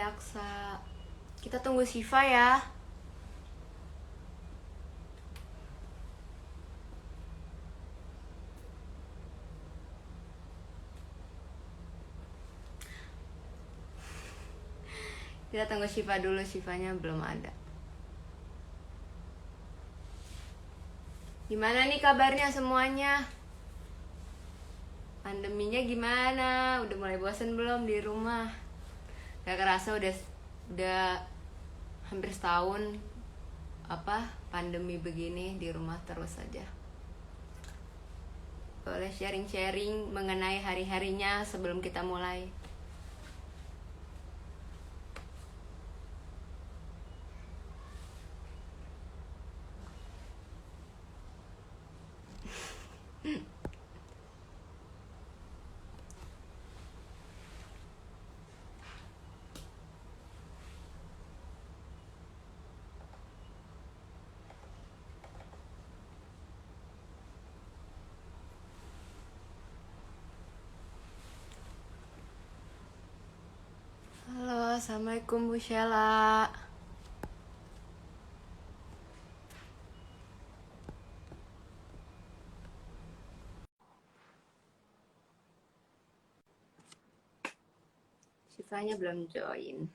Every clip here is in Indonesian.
Aksa. Kita tunggu Siva ya. Kita tunggu Siva dulu, Sivanya belum ada. Gimana nih kabarnya semuanya? Pandeminya gimana? Udah mulai bosen belum di rumah? Gak kerasa udah hampir setahun pandemi begini di rumah terus aja. Boleh sharing-sharing mengenai hari-harinya sebelum kita mulai. Halo, assalamualaikum Bu Sheila. Sivanya belum join.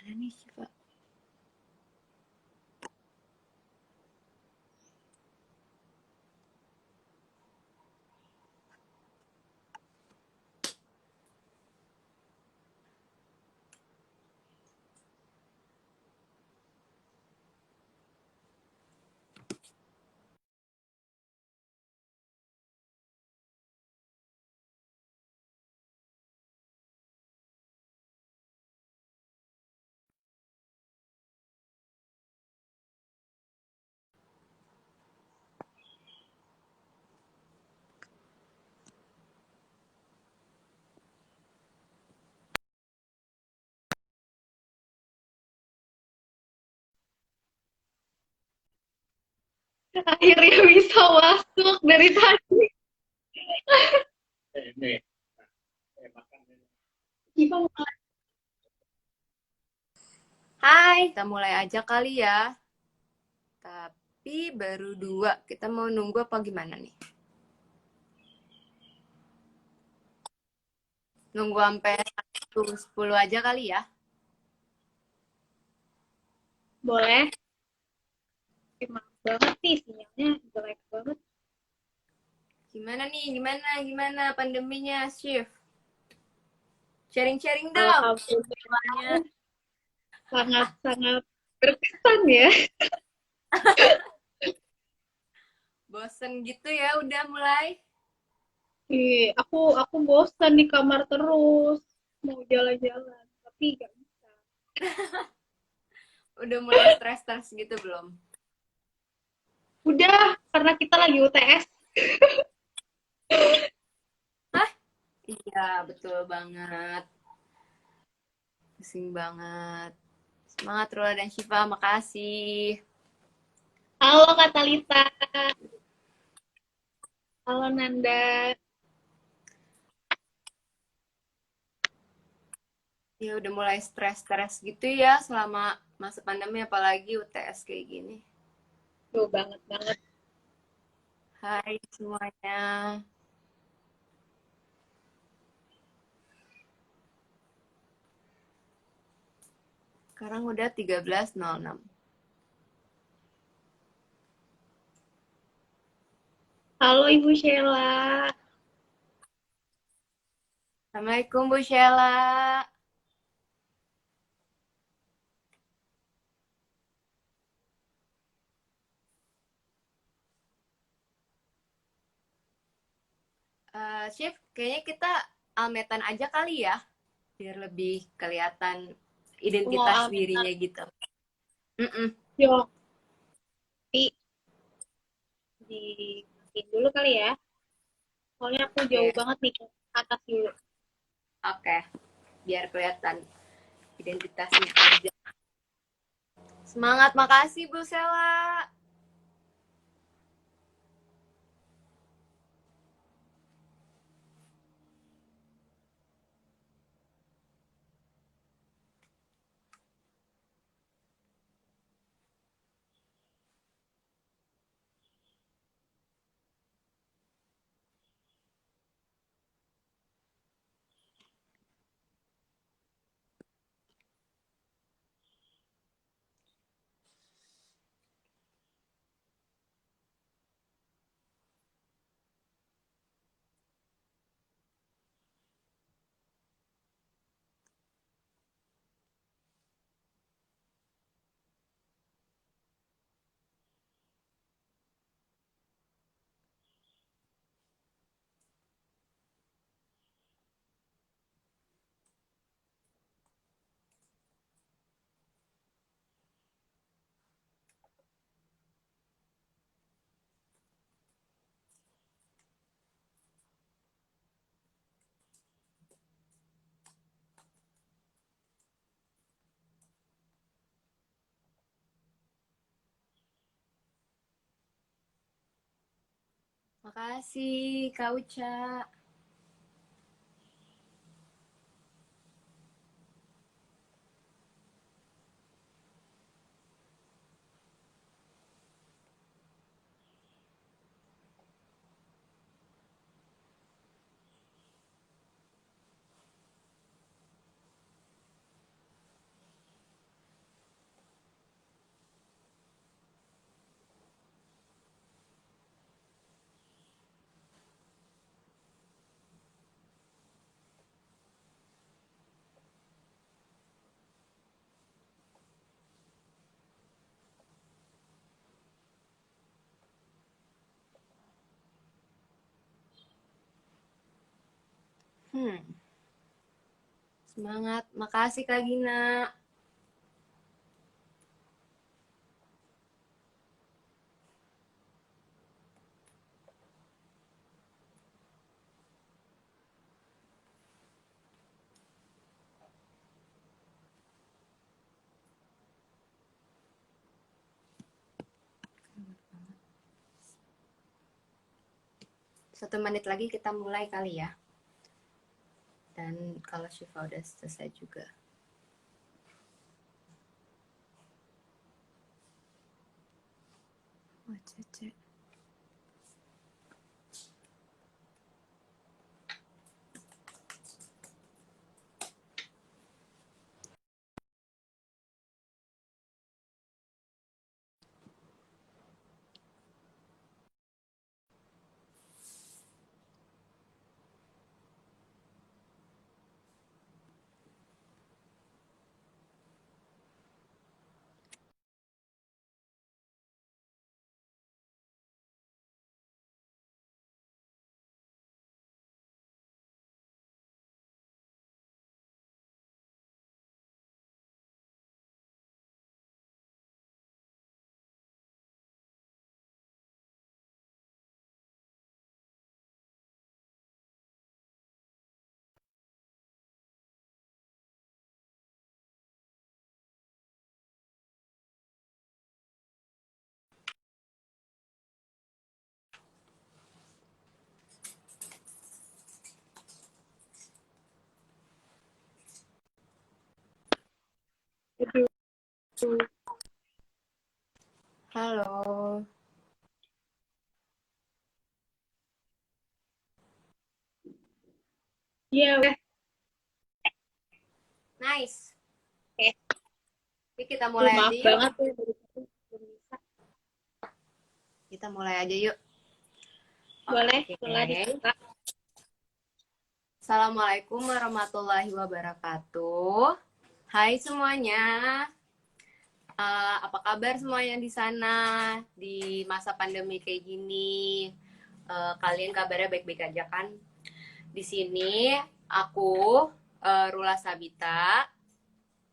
Mana nih Siva? Akhirnya bisa masuk dari tadi. Kita mulai. Hai, kita mulai aja kali ya. Tapi baru dua. Kita mau nunggu apa gimana nih? Nunggu sampai 10 aja kali ya. Boleh. Emang banget sih sinyalnya jelek banget. Gimana nih? Gimana pandeminya, Shift? Sharing-sharing dong. Alhamdulillah sangat-sangat berkesan ya. Bosen gitu ya udah mulai. Aku bosan di kamar terus. Mau jalan-jalan, tapi gak bisa. Udah mulai stres-stres gitu belum? Udah, karena kita lagi UTS. Hah? Iya, betul banget. Pusing banget. Semangat Rula dan Shiva, makasih. Halo Kak Talita. Halo Nanda. Ya udah mulai stres-stres gitu ya selama masa pandemi apalagi UTS kayak gini. Tuh banget banget. Hai semuanya. Sekarang udah 13.06. Halo Ibu Sheila. Assalamualaikum Bu Sheila. Chef, kayaknya kita almetan aja kali ya, biar lebih kelihatan Mau identitas Almeta. dirinya gitu. Mm-mm. Yuk, dimatiin dulu kali ya. Soalnya aku jauh Oke. banget nih ke atas dulu. Oke, biar kelihatan identitasnya aja. Semangat, makasih Bu Sela. Makasih, Kak Uca. Semangat, makasih Kak Gina. Satu menit lagi kita mulai kali ya. Dan kalau Syifa udah selesai juga. Oh, Cece. Aduh. Halo. Iya, udah. Nice. Oke. Oke, kita mulai aja Maaf yuk. banget ya dari tadi belum bisa. Kita mulai aja yuk. Boleh, Oke. boleh dibuka. Assalamualaikum warahmatullahi wabarakatuh. Hai semuanya. Apa kabar semuanya di sana di masa pandemi kayak gini? Kalian kabarnya baik-baik aja kan? Di sini aku Rula Sabita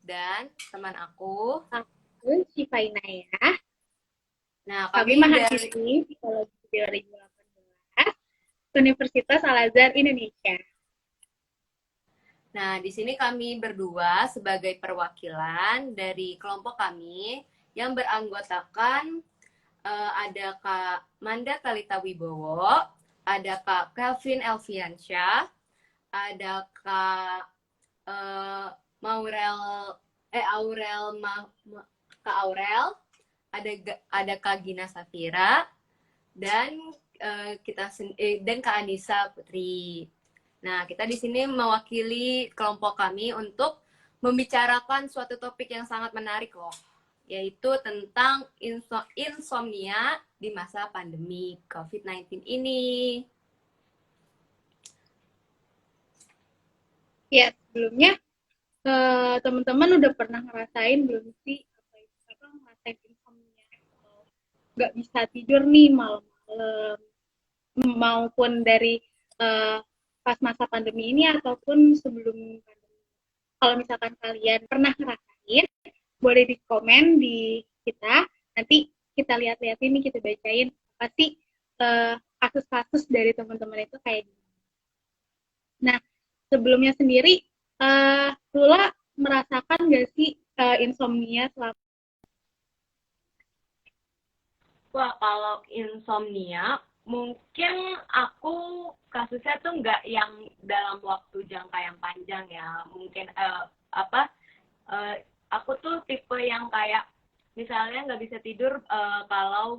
dan teman aku. Aku Syifa ya. Nah, Kami kami dari mahasiswi Psikologi 2018 Universitas Al Azhar Indonesia. Nah, di sini kami berdua sebagai perwakilan dari kelompok kami yang beranggotakan ada Kak Manda Kalita Wibowo, ada Kak Kelvin Elviansyah, ada Kak eh, Maurel Aurel Kak Aurel, ada Kak Gina Safira dan dan Kak Anissa Putri. Nah, kita di sini mewakili kelompok kami untuk membicarakan suatu topik yang sangat menarik loh, yaitu tentang insomnia di masa pandemi COVID-19 ini. Ya, sebelumnya teman-teman udah pernah ngerasain belum sih apa ngerasain insomnia atau nggak bisa tidur nih malam-malam maupun dari pas masa pandemi ini ataupun sebelum pandemi. Kalau misalkan kalian pernah ngerasain, boleh di komen di kita. Nanti kita lihat-lihat ini, kita bacain pasti kasus-kasus dari teman-teman itu kayak gini. Nah, sebelumnya sendiri, Lula merasakan nggak sih insomnia selama? Wah, kalau insomnia, mungkin aku kasusnya tuh nggak yang dalam waktu jangka yang panjang ya. Mungkin uh, aku tuh tipe yang kayak misalnya nggak bisa tidur kalau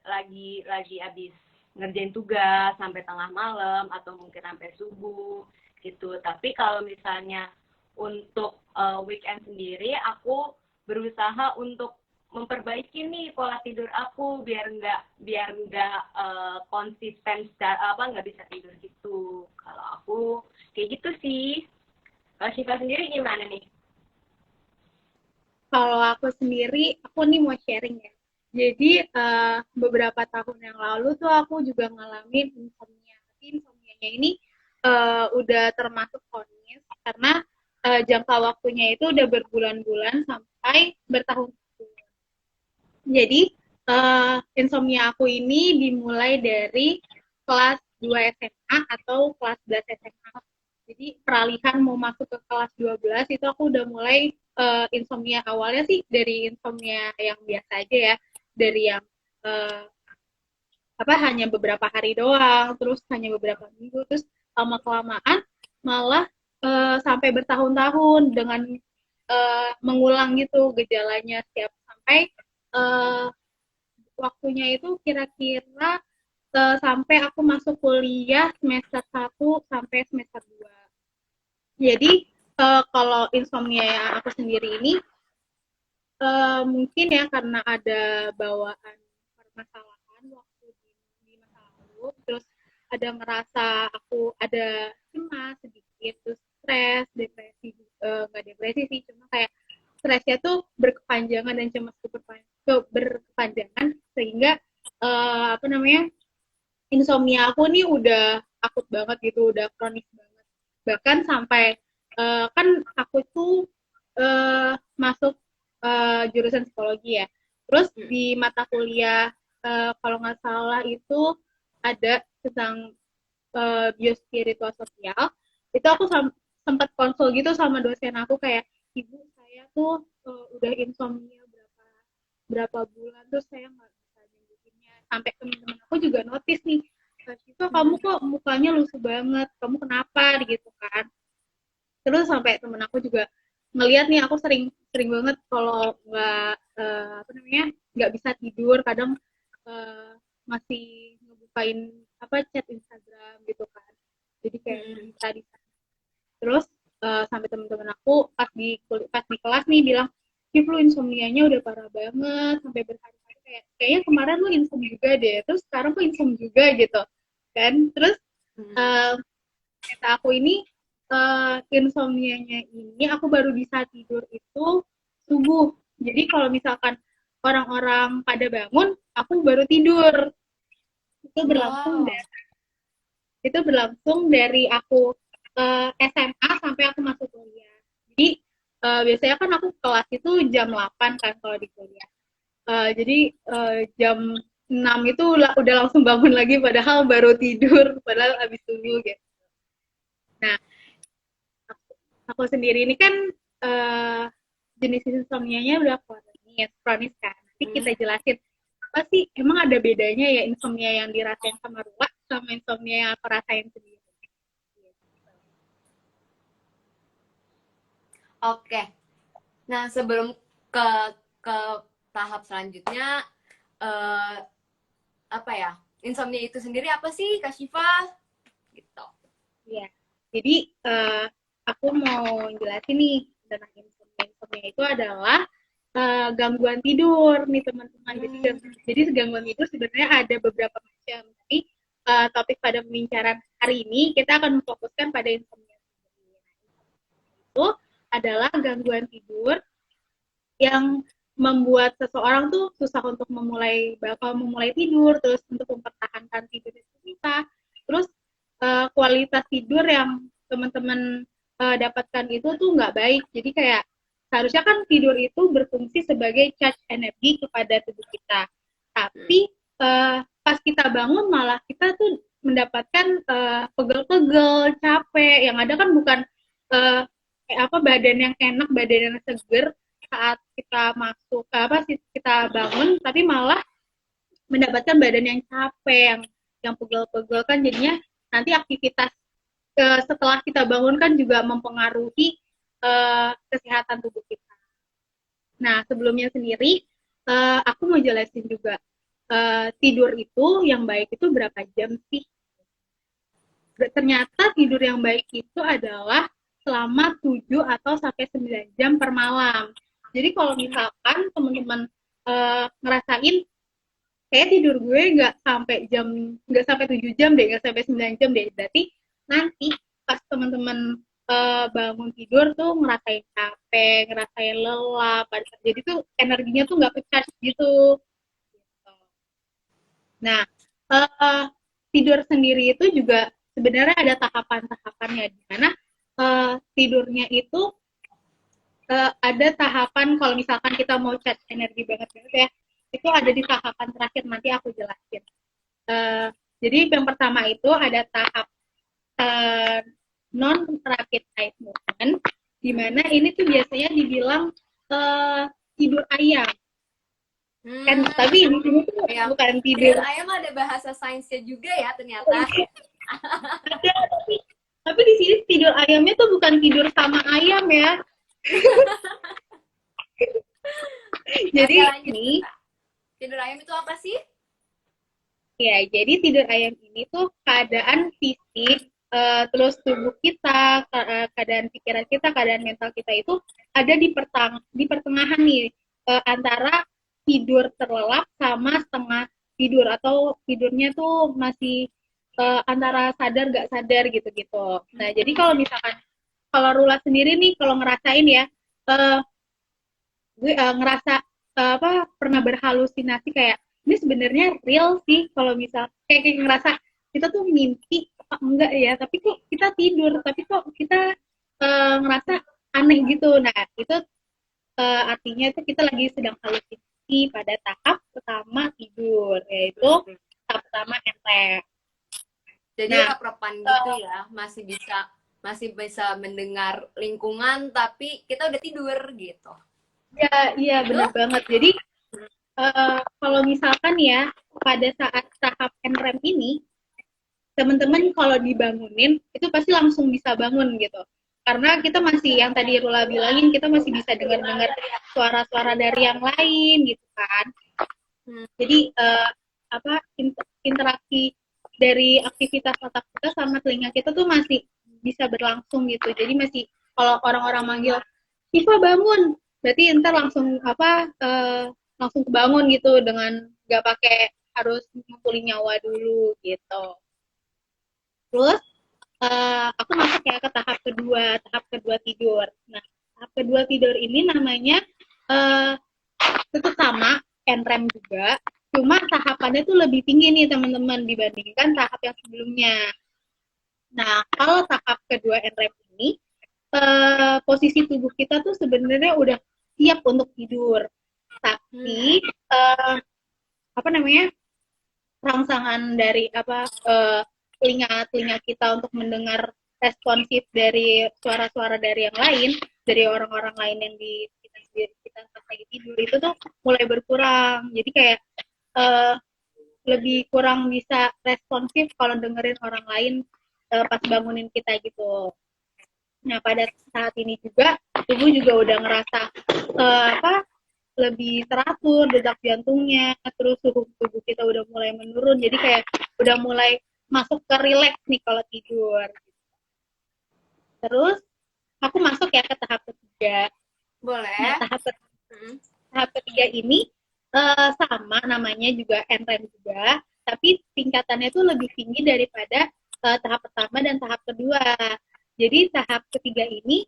lagi abis ngerjain tugas sampai tengah malam atau mungkin sampai subuh gitu. Tapi kalau misalnya untuk weekend sendiri, aku berusaha untuk memperbaiki nih pola tidur aku biar nggak konsisten nggak bisa tidur gitu. Kalau aku kayak gitu sih. Kalau Syifa sendiri gimana nih? Kalau aku sendiri, aku nih mau sharing ya. Jadi beberapa tahun yang lalu tuh aku juga ngalamin insomnia. Tapi insomnianya ini udah termasuk kronis karena jangka waktunya itu udah berbulan-bulan sampai bertahun-tahun. Jadi insomnia aku ini dimulai dari kelas 2 SMA atau kelas 11 SMA. Jadi peralihan mau masuk ke kelas 12 itu aku udah mulai insomnia. Awalnya sih dari insomnia yang biasa aja ya, dari yang uh, hanya beberapa hari doang, terus hanya beberapa minggu, terus lama kelamaan malah sampai bertahun-tahun dengan mengulang gitu gejalanya setiap sampai uh, waktunya itu kira-kira sampai aku masuk kuliah semester 1 sampai semester 2. Jadi kalau insomnia yang aku sendiri ini mungkin ya karena ada bawaan permasalahan waktu di masa lalu, terus ada merasa aku ada cemas sedikit, terus stres, depresi, nggak depresi sih, cuma kayak stresnya tuh berkepanjangan dan cemas berkepanjangan sehingga insomnia aku nih udah akut banget gitu, udah kronis banget. Bahkan sampai kan aku tuh masuk jurusan psikologi ya. Terus di mata kuliah kalau nggak salah itu ada tentang biospiritual sosial. Itu aku sempat konsul gitu sama dosen aku kayak, ibu saya tuh udah insomnia berapa berapa bulan terus saya nggak bisa nyembuhinnya. Sampai teman-teman aku juga notice nih, Syifa kamu kok mukanya lusuh banget, kamu kenapa gitu kan. Terus sampai temen aku juga ngelihat nih aku sering sering banget kalau nggak nggak bisa tidur, kadang masih ngebukain chat Instagram gitu kan, jadi kayak cerita di sana. Terus sampai teman-teman aku pas di kelas nih bilang, Kif lu insomnianya udah parah banget sampai berhari-hari, kayaknya kemarin lu insom juga deh, terus sekarang lu insom juga gitu kan. Terus kata aku ini insomnianya ini aku baru bisa tidur itu subuh. Jadi kalau misalkan orang-orang pada bangun, aku baru tidur. Itu berlangsung Wow. dari aku SMA sampai aku masuk kuliah. Jadi biasanya kan aku kelas itu jam 8 kan kalau di kuliah. Jadi jam 6 itu udah langsung bangun lagi padahal baru tidur, padahal habis subuh gitu. Nah, aku sendiri ini kan uh, jenis insomnia-nya udah kronis kan. Nanti kita jelasin apa sih emang ada bedanya ya insomnia yang dirasain sama Rula sama insomnia yang aku rasain sendiri. Oke. Nah, sebelum ke tahap selanjutnya, eh, apa ya? Insomnia itu sendiri apa sih, Kak Syifa? Gitu. Ya, jadi aku mau jelasin nih tentang insomnia. Insomnia itu adalah gangguan tidur nih teman-teman. Jadi gangguan tidur sebenarnya ada beberapa macam. Tapi topik pada pembicaraan hari ini kita akan memfokuskan pada insomnia. Itu adalah gangguan tidur yang membuat seseorang tuh susah untuk memulai tidur, terus untuk mempertahankan tidur itu susah. Terus kualitas tidur yang teman-teman dapatkan itu tuh nggak baik. Jadi kayak seharusnya kan tidur itu berfungsi sebagai charge energi kepada tubuh kita. Tapi pas kita bangun malah kita tuh mendapatkan pegel-pegel, capek. Yang ada kan bukan badan yang enak, badan yang seger saat kita masuk kita bangun, tapi malah mendapatkan badan yang capek, yang pegel-pegel kan jadinya nanti aktivitas setelah kita bangun kan juga mempengaruhi kesehatan tubuh kita. Nah, sebelumnya sendiri aku mau jelasin juga tidur itu yang baik itu berapa jam sih? Ternyata tidur yang baik itu adalah selama 7 atau sampai 9 jam per malam. Jadi kalau misalkan teman-teman ngerasain kayak tidur gue nggak sampai 7 jam deh, nggak sampai 9 jam deh, berarti nanti pas teman-teman bangun tidur tuh ngerasain capek, ngerasain lelah, jadi tuh energinya tuh nggak ke-charge gitu. Nah, tidur sendiri itu juga sebenarnya ada tahapan-tahapannya, di mana tidurnya itu ada tahapan kalau misalkan kita mau charge energi banget ya, itu ada di tahapan terakhir, nanti aku jelasin. Jadi yang pertama itu ada tahap non-rapid eye movement, di mana ini tuh biasanya dibilang tidur ayam. Kan, tapi di sini tuh bukan tidur ayam, ada bahasa sainsnya juga ya ternyata. Ada, tapi di sini tidur ayamnya tuh bukan tidur sama ayam ya. Jadi ini tidur ayam itu apa sih? Ya, jadi tidur ayam ini tuh keadaan fisik, terus tubuh kita, keadaan pikiran kita, keadaan mental kita itu ada di pertengahan nih, antara tidur terlelap sama setengah tidur, atau tidurnya tuh masih antara sadar gak sadar gitu-gitu. Nah, jadi kalau misalkan kalau Rula sendiri nih, kalau ngerasain ya, gue ngerasa pernah berhalusinasi kayak ini sebenarnya real sih, kalau misal kayak ngerasa kita tuh mimpi apa enggak ya, tapi kok kita tidur, tapi kok kita ngerasa aneh gitu. Nah, itu artinya itu kita lagi sedang halusinasi pada tahap pertama tidur, yaitu tahap pertama NREM. Jadi rep-repan gitu ya, masih bisa mendengar lingkungan tapi kita udah tidur gitu. Ya, iya benar banget. Jadi kalau misalkan ya pada saat tahap NREM ini, teman-teman kalau dibangunin itu pasti langsung bisa bangun gitu. Karena kita masih, yang tadi Rula bilangin, kita masih bisa dengar-dengar suara-suara dari yang lain gitu kan. Jadi interaksi dari aktivitas otak kita sama telinga kita tuh masih bisa berlangsung gitu. Jadi masih, kalau orang-orang manggil Syifa bangun, berarti ntar langsung langsung kebangun gitu, dengan nggak pakai harus ngumpulin nyawa dulu gitu. Terus aku masuk ya ke tahap kedua tidur. Nah, tahap kedua tidur ini namanya tetap sama NREM juga, cuma tahapannya tuh lebih tinggi nih teman-teman dibandingkan tahap yang sebelumnya. Nah, kalau tahap kedua NREM ini, posisi tubuh kita tuh sebenarnya udah siap untuk tidur, tapi rangsangan dari telinga kita untuk mendengar responsif dari suara-suara dari yang lain, dari orang-orang lain yang di kita pas lagi tidur itu tuh mulai berkurang. Jadi kayak lebih kurang bisa responsif kalau dengerin orang lain pas bangunin kita gitu. Nah, pada saat ini juga tubuh juga udah ngerasa lebih teratur detak jantungnya, terus suhu tubuh kita udah mulai menurun. Jadi kayak udah mulai masuk ke relax nih kalau tidur. Terus aku masuk ya ke tahap ketiga. Boleh. Nah, tahap ketiga ini sama namanya juga NREM juga, tapi tingkatannya itu lebih tinggi daripada tahap pertama dan tahap kedua. Jadi tahap ketiga ini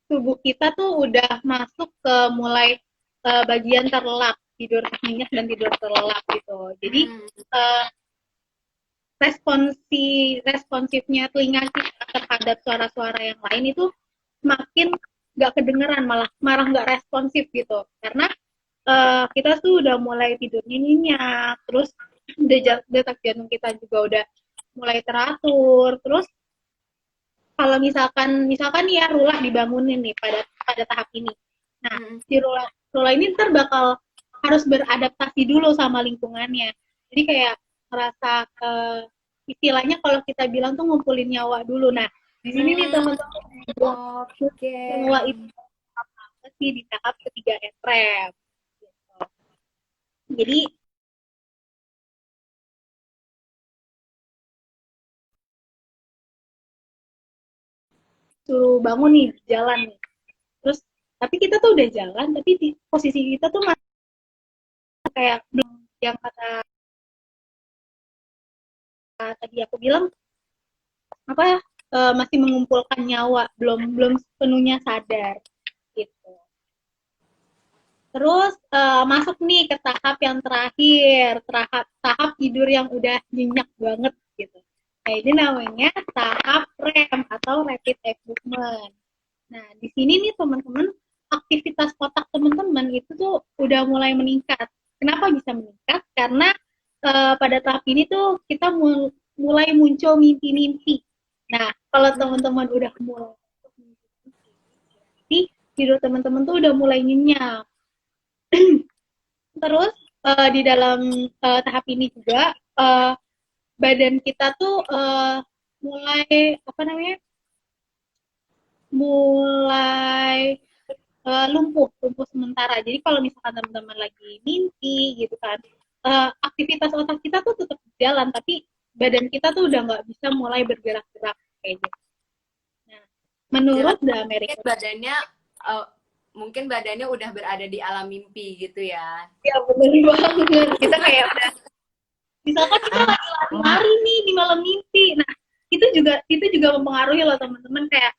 tubuh kita tuh udah masuk ke mulai bagian terlelap, tidur nyenyak dan tidur terlelap gitu. Jadi responsifnya telinga kita terhadap suara-suara yang lain itu semakin nggak kedengeran, malah nggak responsif gitu, karena kita tuh udah mulai tidurnya nyenyak, terus detak jantung kita juga udah mulai teratur. Terus kalau misalkan ya Rula dibangunin nih pada tahap ini, nah si Rula ini ntar bakal harus beradaptasi dulu sama lingkungannya. Jadi kayak ngerasa istilahnya kalau kita bilang tuh ngumpulin nyawa dulu. Nah di sini nih teman-teman nyawa itu apa sih di tahap ketiga NREM. Jadi suruh bangun nih, jalan nih. Terus tapi kita tuh udah jalan, tapi di posisi kita tuh masih kayak yang kata tadi aku bilang apa ya, masih mengumpulkan nyawa, belum sepenuhnya sadar gitu. Terus masuk nih ke tahap yang terakhir, tahap tidur yang udah nyenyak banget gitu. Nah ini namanya tahap REM atau Rapid Eye Movement. Nah di sini nih teman-teman, aktivitas otak teman-teman itu tuh udah mulai meningkat. Kenapa bisa meningkat? Karena pada tahap ini tuh kita mulai muncul mimpi-mimpi. Nah kalau teman-teman udah mulai mimpi, tidur teman-teman tuh udah mulai nyenyak. Terus di dalam tahap ini juga badan kita tuh mulai apa namanya, mulai lumpuh sementara. Jadi kalau misalkan teman-teman lagi mimpi gitu kan, aktivitas otak kita tuh tetap jalan, tapi badan kita tuh udah nggak bisa mulai bergerak-gerak kayak gitu. Nah, menurut The American badannya mungkin badannya udah berada di alam mimpi gitu ya. Ya bener banget. Kita kayak udah, misalkan kita lagi lari-lari nih di malam mimpi. Nah, itu juga mempengaruhi loh teman-teman, kayak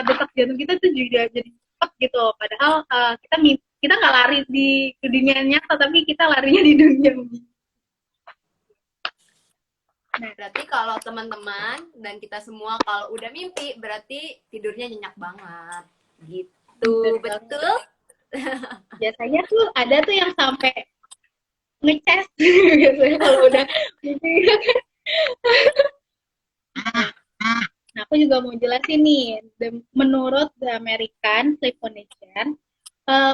detak jantung kita tuh juga jadi cepat gitu. Padahal kita nggak lari di dunia nyata, tapi kita larinya di dunia mimpi. Nah, berarti kalau teman-teman dan kita semua kalau udah mimpi berarti tidurnya nyenyak banget. Gitu, betul? Biasanya tuh ada tuh yang sampai ngeces biasanya kalau udah mimpi. Nah, aku juga mau jelasin nih, menurut The American Sleep Foundation,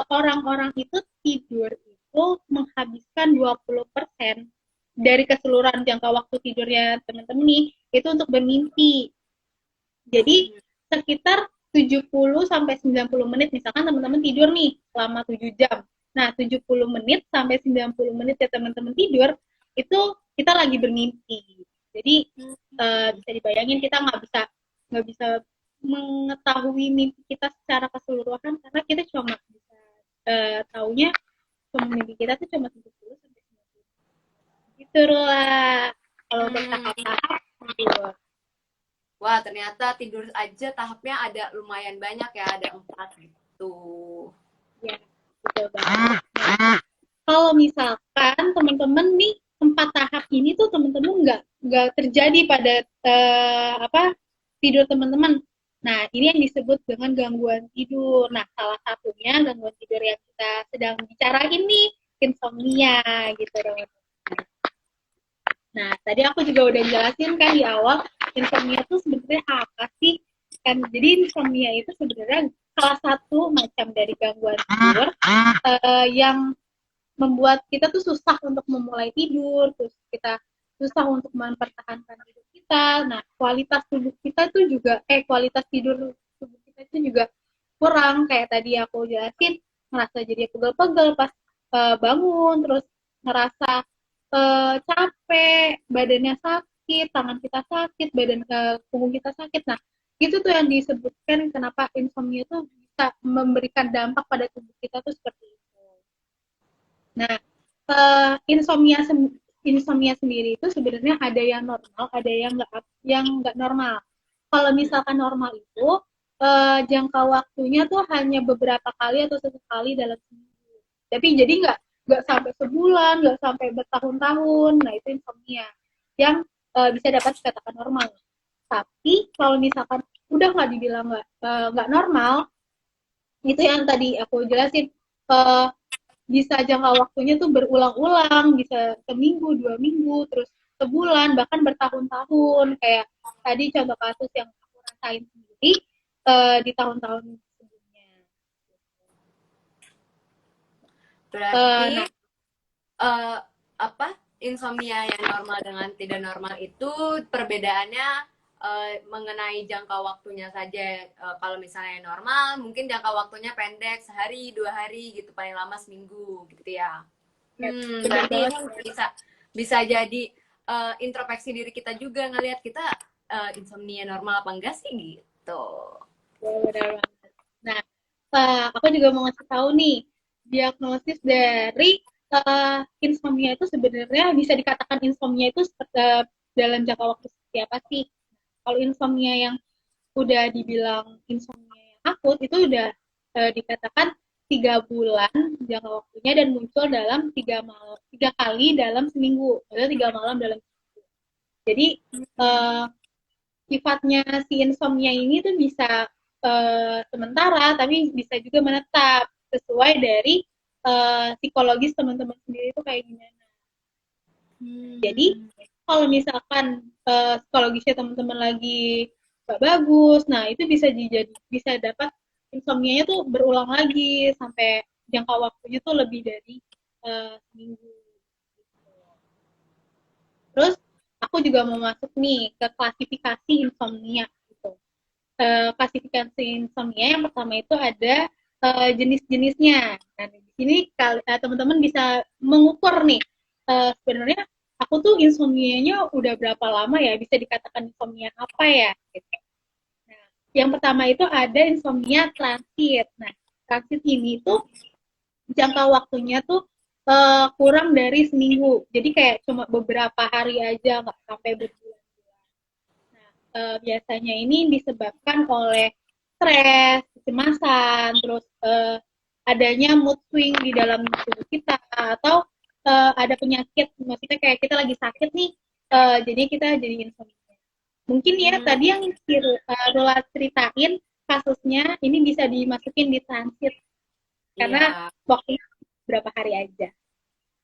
orang-orang itu tidur itu menghabiskan 20% dari keseluruhan jangka waktu tidurnya teman-teman nih, itu untuk bermimpi. Jadi sekitar 70 sampai 90 menit, misalkan teman-teman tidur nih selama 7 jam. Nah, 70 menit sampai 90 menit ya teman-teman tidur, itu kita lagi bermimpi. Jadi bisa dibayangin kita nggak bisa mengetahui mimpi kita secara keseluruhan, karena kita cuma bisa taunya mimpi kita tuh cuma 70 sampai 90. Gitu lah kalau untuk tahap-tahap tidur. Wah, ternyata tidur aja tahapnya ada lumayan banyak ya, ada 4 gitu. Ya, betul banget. Nah, kalau misalkan teman-teman nih 4 tahap ini tuh teman-teman nggak terjadi pada tidur teman-teman. Nah, ini yang disebut dengan gangguan tidur. Nah, salah satunya gangguan tidur yang kita sedang bicarain nih, insomnia gitu teman-teman. Nah, tadi aku juga udah jelasin kan di awal, insomnia itu sebenarnya apa sih? Kan, jadi insomnia itu sebenarnya salah satu macam dari gangguan tidur yang membuat kita tuh susah untuk memulai tidur, terus kita susah untuk mempertahankan tidur kita. Nah, kualitas tubuh kita tuh juga, kualitas tidur tubuh kita itu juga kurang. Kayak tadi aku jelasin, ngerasa jadi pegel-pegel pas bangun, terus ngerasa capek, badannya sakit, tangan kita sakit, badan punggung kita sakit. Nah, itu tuh yang disebutkan kenapa insomnia itu bisa memberikan dampak pada tubuh kita tuh seperti itu. Nah, insomnia sendiri itu sebenarnya ada yang normal, ada yang nggak normal. Kalau misalkan normal itu jangka waktunya tuh hanya beberapa kali atau sesekali dalam seminggu. Tapi jadi nggak sampai sebulan, nggak sampai bertahun-tahun. Nah, itu insomnia yang bisa dapat dikatakan normal. Tapi kalau misalkan udah nggak dibilang nggak normal, itu yang tadi aku jelasin, uh, bisa jangka waktunya tuh berulang-ulang, bisa seminggu, 2 minggu, terus sebulan, bahkan bertahun-tahun. Kayak tadi contoh kasus yang aku rasain sendiri di tahun-tahun sebelumnya. Berarti Nah, eh, apa insomnia yang normal dengan tidak normal itu perbedaannya mengenai jangka waktunya saja. Kalau misalnya normal mungkin jangka waktunya pendek, sehari 2 hari gitu, paling lama seminggu gitu ya. bener Berarti banget. ini bisa bisa jadi introspeksi diri kita juga, ngelihat kita insomnia normal apa enggak sih gitu. Ya, bener banget. Nah, aku juga mau ngasih tahu nih, diagnosis dari insomnia itu sebenarnya bisa dikatakan insomnia itu dalam jangka waktu seperti apa sih? Kalau insomnia yang udah dibilang insomnia yang akut itu udah dikatakan 3 bulan jangka waktunya dan muncul dalam 3 kali dalam seminggu, ada 3 malam dalam seminggu. Jadi sifatnya si insomnia ini tuh bisa sementara, tapi bisa juga menetap sesuai dari psikologis teman-teman sendiri itu kayak gimana. Jadi kalau misalkan psikologisnya teman-teman lagi gak bagus, nah itu bisa dapat insomnia-nya tuh berulang lagi sampai jangka waktunya tuh lebih dari seminggu. Terus aku juga mau masuk nih ke klasifikasi insomnia gitu. Klasifikasi insomnia yang pertama itu ada jenis-jenisnya. Nah, di sini teman-teman bisa mengukur nih sebenarnya aku tuh insomnia-nya udah berapa lama ya, bisa dikatakan insomnia apa ya gitu. Nah, yang pertama itu ada insomnia transit. Nah, transit ini tuh jangka waktunya tuh kurang dari seminggu. Jadi kayak cuma beberapa hari aja, nggak sampai berbulan-bulan. Nah, biasanya ini disebabkan oleh stres, kecemasan, terus adanya mood swing di dalam tubuh kita, atau ada penyakit, maksudnya kayak kita lagi sakit nih, jadi kita jadi insomnia. Mungkin ya tadi yang Rula ceritain kasusnya ini bisa dimasukin di transit karena Iya. waktunya berapa hari aja.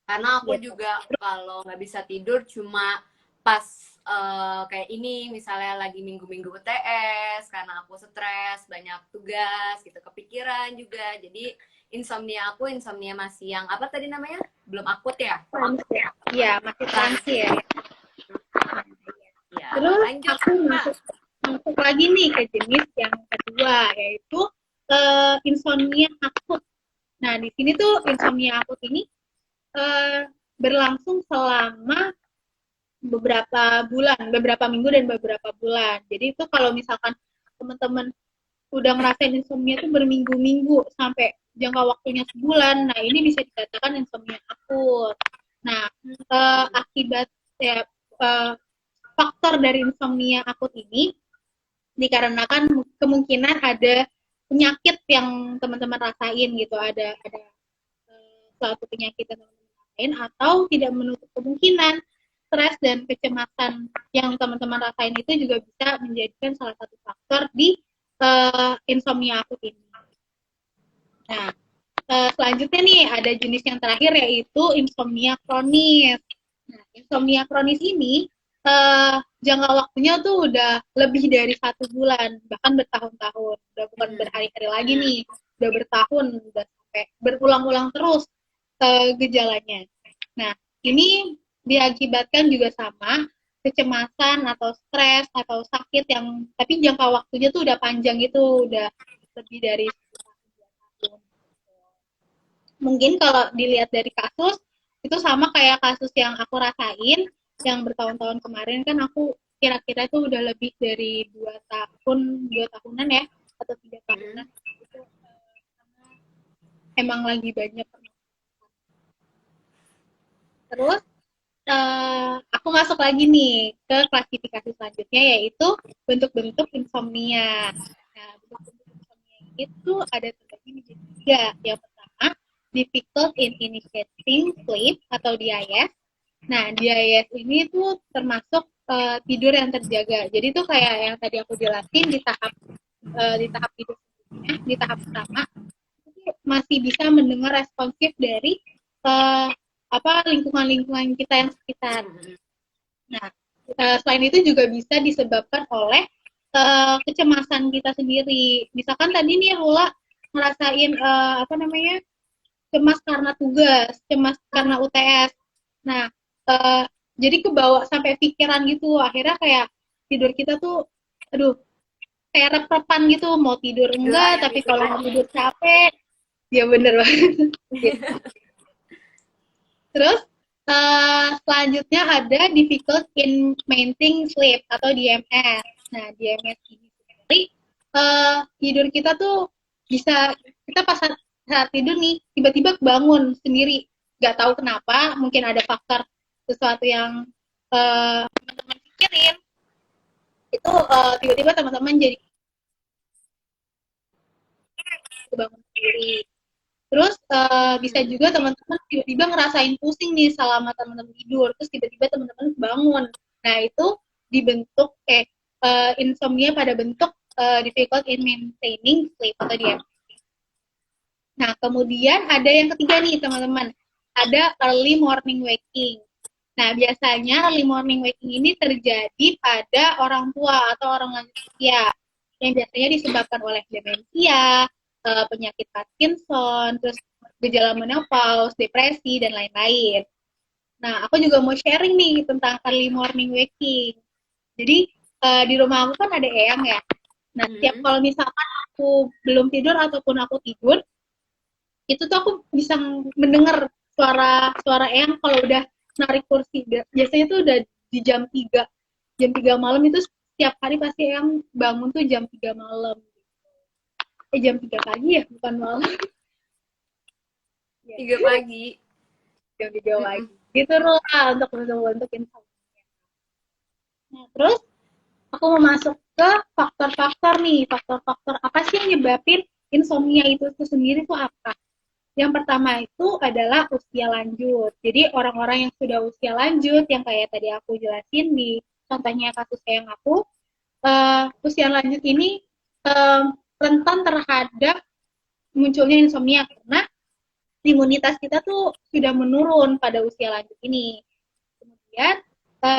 Karena aku Gitu. juga kalau nggak bisa tidur cuma pas kayak ini, misalnya lagi minggu-minggu UTS karena aku stres, banyak tugas gitu, kepikiran juga. Jadi insomnia aku insomnia masih yang apa tadi namanya? Belum akut ya? Iya, masih transit. Ya, Terus lanjut aku Kak. masuk lagi nih ke jenis yang kedua, yaitu insomnia akut. Nah, di sini tuh insomnia akut ini berlangsung selama beberapa minggu dan beberapa bulan. Jadi itu kalau misalkan teman-teman udah ngerasain insomnia itu berminggu-minggu sampai jangka waktunya sebulan, nah ini bisa dikatakan insomnia akut. Nah, akibat ya, faktor dari insomnia akut ini dikarenakan kemungkinan ada penyakit yang teman-teman rasain gitu, ada suatu penyakit yang teman-teman rasain, atau tidak menutup kemungkinan stres dan kecemasan yang teman-teman rasain itu juga bisa menjadikan salah satu faktor di insomnia akut ini. Nah, selanjutnya nih ada jenis yang terakhir yaitu insomnia kronis. Nah, insomnia kronis ini jangka waktunya tuh udah lebih dari 1 bulan, bahkan bertahun-tahun. Udah bukan berhari-hari lagi nih, udah bertahun, udah sampai berulang-ulang terus gejalanya. Nah, ini diakibatkan juga sama kecemasan atau stres atau sakit yang tapi jangka waktunya tuh udah panjang gitu, udah lebih dari 1 tahun. Mungkin kalau dilihat dari kasus itu sama kayak kasus yang aku rasain yang bertahun-tahun kemarin, kan aku kira-kira itu udah lebih dari 2 tahunan ya, atau 3 tahunan. Itu emang lagi banyak. Terus aku masuk lagi nih ke klasifikasi selanjutnya, yaitu bentuk-bentuk insomnia. Nah, bentuk-bentuk insomnia itu ada terbagi menjadi 3. Yang pertama, difficult in initiating sleep atau DIS. Nah, DIS ini tuh termasuk tidur yang terjaga. Jadi itu kayak yang tadi aku jelasin di tahap tidur sebelumnya, di tahap pertama masih bisa mendengar responsif dari lingkungan-lingkungan kita yang sekitar. Nah, selain itu juga bisa disebabkan oleh kecemasan kita sendiri. Misalkan tadi nih Lula ngerasain cemas karena tugas, cemas karena UTS. Nah, jadi kebawa sampai pikiran gitu. Akhirnya kayak tidur kita tuh, aduh, kayak rep-repan gitu. Mau tidur enggak, tapi kalau mau tidur capek. Ya bener banget. Gitu. Terus selanjutnya ada difficult in maintaining sleep atau DMS. Nah, DMS ini sendiri tidur kita tuh bisa, kita pas saat tidur nih tiba-tiba bangun sendiri, nggak tahu kenapa, mungkin ada faktor sesuatu yang teman-teman pikirin, itu tiba-tiba teman-teman jadi bangun sendiri. Terus bisa juga teman-teman tiba-tiba ngerasain pusing nih selama teman-teman tidur, terus tiba-tiba teman-teman bangun. Nah, itu dibentuk insomnia pada bentuk difficult in maintaining sleep atau DMS. Nah, kemudian ada yang ketiga nih teman-teman, ada early morning waking. Nah, biasanya early morning waking ini terjadi pada orang tua atau orang lanjut usia, yang biasanya disebabkan oleh demensia, penyakit Parkinson, terus gejala menopause, depresi, dan lain-lain. Nah, aku juga mau sharing nih tentang early morning waking. Jadi, di rumah aku kan ada eyang ya. Nah, tiap kalau misalkan aku belum tidur ataupun aku tidur, itu tuh aku bisa mendengar suara eyang kalau udah narik kursi. Biasanya tuh udah di jam 3 malam itu setiap hari pasti eyang bangun tuh jam 3 malam. Jam 3 pagi ya, bukan malam. 3 pagi. Jam 3 pagi. Gitu loh untuk insomnia. Nah, terus aku mau masuk ke faktor-faktor nih. Faktor-faktor apa sih yang nyebabin insomnia itu sendiri tuh apa? Yang pertama itu adalah usia lanjut. Jadi orang-orang yang sudah usia lanjut, yang kayak tadi aku jelasin di contohnya kasus yang aku, usia lanjut ini rentan terhadap munculnya insomnia karena imunitas kita tuh sudah menurun pada usia lanjut ini. Kemudian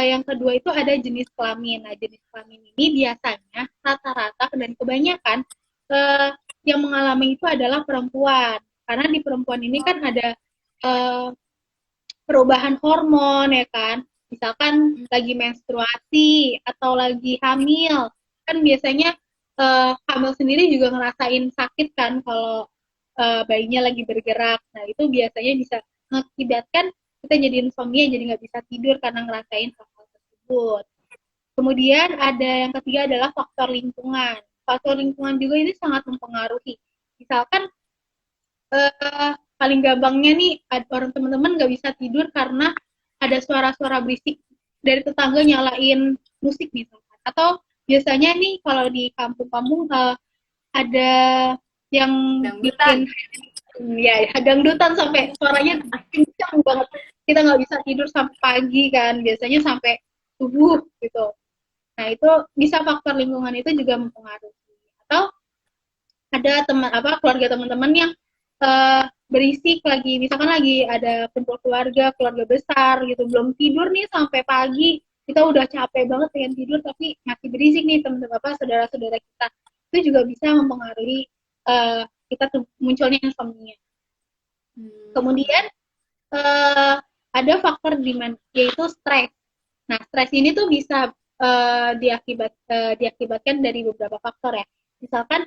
yang kedua itu ada jenis kelamin. Nah, jenis kelamin ini biasanya rata-rata dan kebanyakan yang mengalami itu adalah perempuan. Karena di perempuan ini kan ada perubahan hormon ya kan. Misalkan lagi menstruasi atau lagi hamil, kan biasanya hamil sendiri juga ngerasain sakit kan kalau bayinya lagi bergerak. Nah, itu biasanya bisa mengakibatkan kita jadi insomnia, jadi nggak bisa tidur karena ngerasain hal tersebut. Kemudian ada yang ketiga adalah faktor lingkungan. Faktor lingkungan juga ini sangat mempengaruhi. Misalkan paling gampangnya nih orang teman-teman nggak bisa tidur karena ada suara-suara berisik dari tetangga nyalain musik misalkan. Atau biasanya nih kalau di kampung-kampung ada yang bikin ya dangdutan sampai suaranya kencang banget, kita nggak bisa tidur sampai pagi kan, biasanya sampai subuh gitu. Nah, itu bisa faktor lingkungan itu juga mempengaruhi. Atau ada keluarga teman-teman yang berisik lagi, misalkan lagi ada kumpul keluarga, keluarga besar gitu, belum tidur nih sampai pagi, kita udah capek banget pengen tidur tapi masih berisik nih teman-teman apa saudara-saudara kita, itu juga bisa mempengaruhi kita tuh munculnya insomnia. Hmm. Kemudian eh, ada faktor di mana yaitu stres. Nah, stres ini tuh bisa diakibatkan dari beberapa faktor ya. Misalkan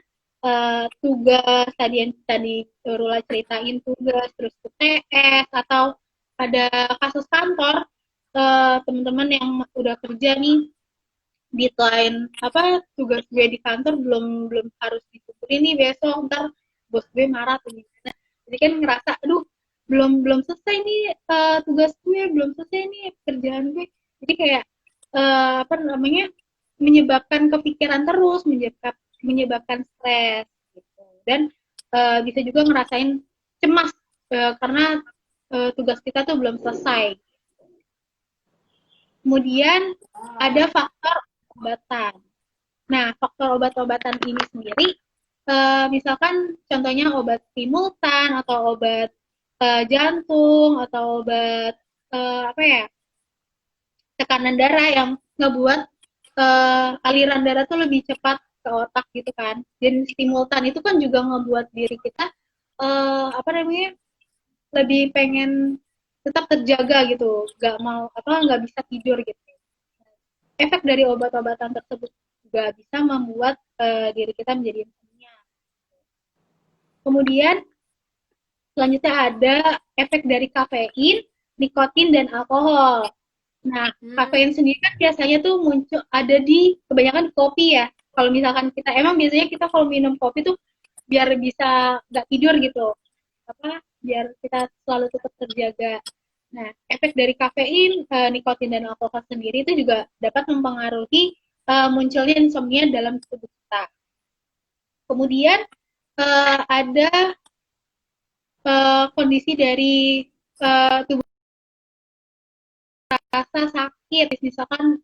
tugas tadi yang tadi Rula ceritain, tugas terus UTS atau ada kasus kantor, teman-teman yang udah kerja nih, deadline apa tugas gue di kantor belum belum harus disyukurin nih besok, ntar bos gue marah tuh gimana. Jadi kan ngerasa aduh belum belum selesai nih tugas gue, belum selesai nih pekerjaan gue. Jadi kayak apa namanya, menyebabkan kepikiran terus, menyebabkan stres gitu. Dan bisa juga ngerasain cemas karena tugas kita tuh belum selesai. Kemudian ada faktor obatan. Nah, faktor obat-obatan ini sendiri, misalkan contohnya obat simultan atau obat jantung atau obat apa ya, tekanan darah yang ngebuat aliran darah tuh lebih cepat ke otak gitu kan. Dan simultan itu kan juga ngebuat diri kita apa namanya, lebih pengen tetap terjaga gitu, nggak mau apa nggak bisa tidur gitu. Efek dari obat-obatan tersebut juga bisa membuat diri kita menjadi insomnia. Kemudian selanjutnya ada efek dari kafein, nikotin, dan alkohol. Nah, Hmm. kafein sendiri kan biasanya tuh muncul ada di kebanyakan kopi ya. Kalau misalkan kita emang biasanya kita kalau minum kopi tuh biar bisa nggak tidur gitu, apa biar kita selalu tetap terjaga. Nah, efek dari kafein, nikotin dan alkohol sendiri itu juga dapat mempengaruhi munculnya insomnia dalam tubuh kita. Kemudian ada kondisi dari tubuh rasa sakit, misalkan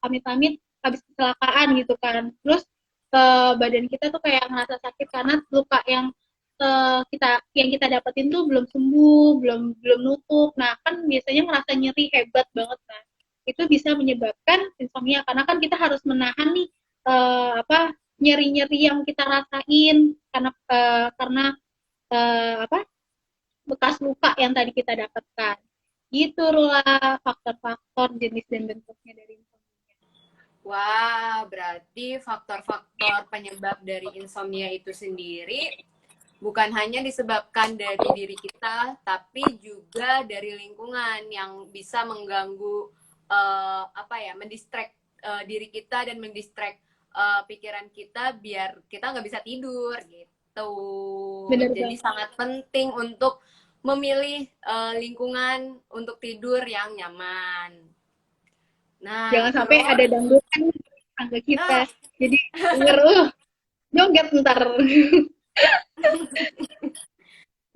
amit-amit habis kecelakaan gitu kan, terus badan kita tuh kayak ngerasa sakit karena luka yang kita dapetin tuh belum sembuh, belum belum nutup. Nah kan biasanya ngerasa nyeri hebat banget kan, itu bisa menyebabkan insomnia karena kan kita harus menahan nih apa nyeri-nyeri yang kita rasain karena apa bekas luka yang tadi kita dapatkan. Gitu Rula, faktor-faktor jenis dan bentuknya dari insomnia. Wah, berarti faktor-faktor penyebab dari insomnia itu sendiri bukan hanya disebabkan dari diri kita, tapi juga dari lingkungan yang bisa mengganggu apa ya, mendistract diri kita dan mendistract pikiran kita biar kita nggak bisa tidur gitu. Bener Jadi banget. sangat penting untuk memilih lingkungan untuk tidur yang nyaman. Nah, Jangan sampai ada terus dangdutan di tangga kita. ah, Jadi denger, joget ntar.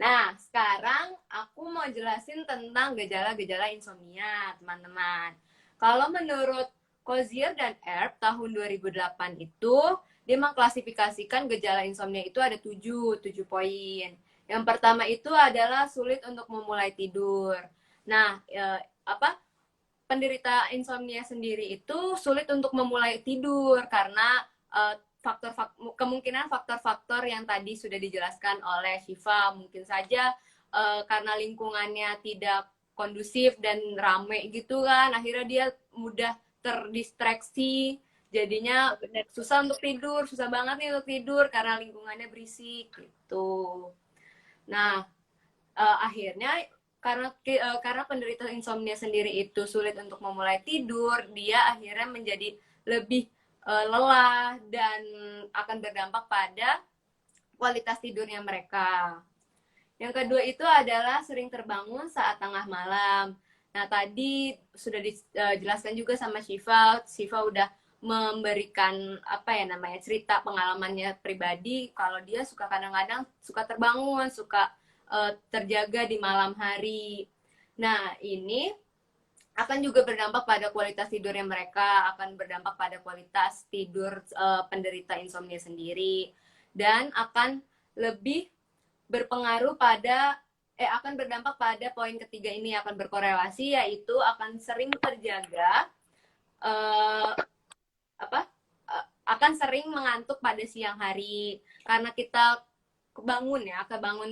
nah, sekarang aku mau jelasin tentang gejala-gejala insomnia, teman-teman. Kalau menurut Cozier dan Erb tahun 2008 itu, dia mengklasifikasikan gejala insomnia itu ada 7 poin. Yang pertama itu adalah sulit untuk memulai tidur. Nah, apa penderita insomnia sendiri itu sulit untuk memulai tidur karena kemungkinan faktor-faktor yang tadi sudah dijelaskan oleh Shiva, mungkin saja karena lingkungannya tidak kondusif dan rame gitu kan, akhirnya dia mudah terdistraksi, jadinya Bener. susah untuk tidur, susah banget nih untuk tidur karena lingkungannya berisik gitu. Nah, akhirnya karena penderita insomnia sendiri itu sulit untuk memulai tidur, dia akhirnya menjadi lebih lelah dan akan berdampak pada kualitas tidurnya mereka. Yang kedua itu adalah sering terbangun saat tengah malam. Nah, tadi sudah dijelaskan juga sama Shiva. Shiva udah memberikan apa ya namanya cerita pengalamannya pribadi kalau dia suka kadang-kadang suka terbangun, suka terjaga di malam hari. Nah, ini akan juga berdampak pada kualitas tidurnya mereka, akan berdampak pada kualitas tidur penderita insomnia sendiri, dan akan lebih berpengaruh pada akan berdampak pada poin ketiga ini, akan berkorelasi, yaitu akan sering terjaga eh, apa akan sering mengantuk pada siang hari karena kita kebangun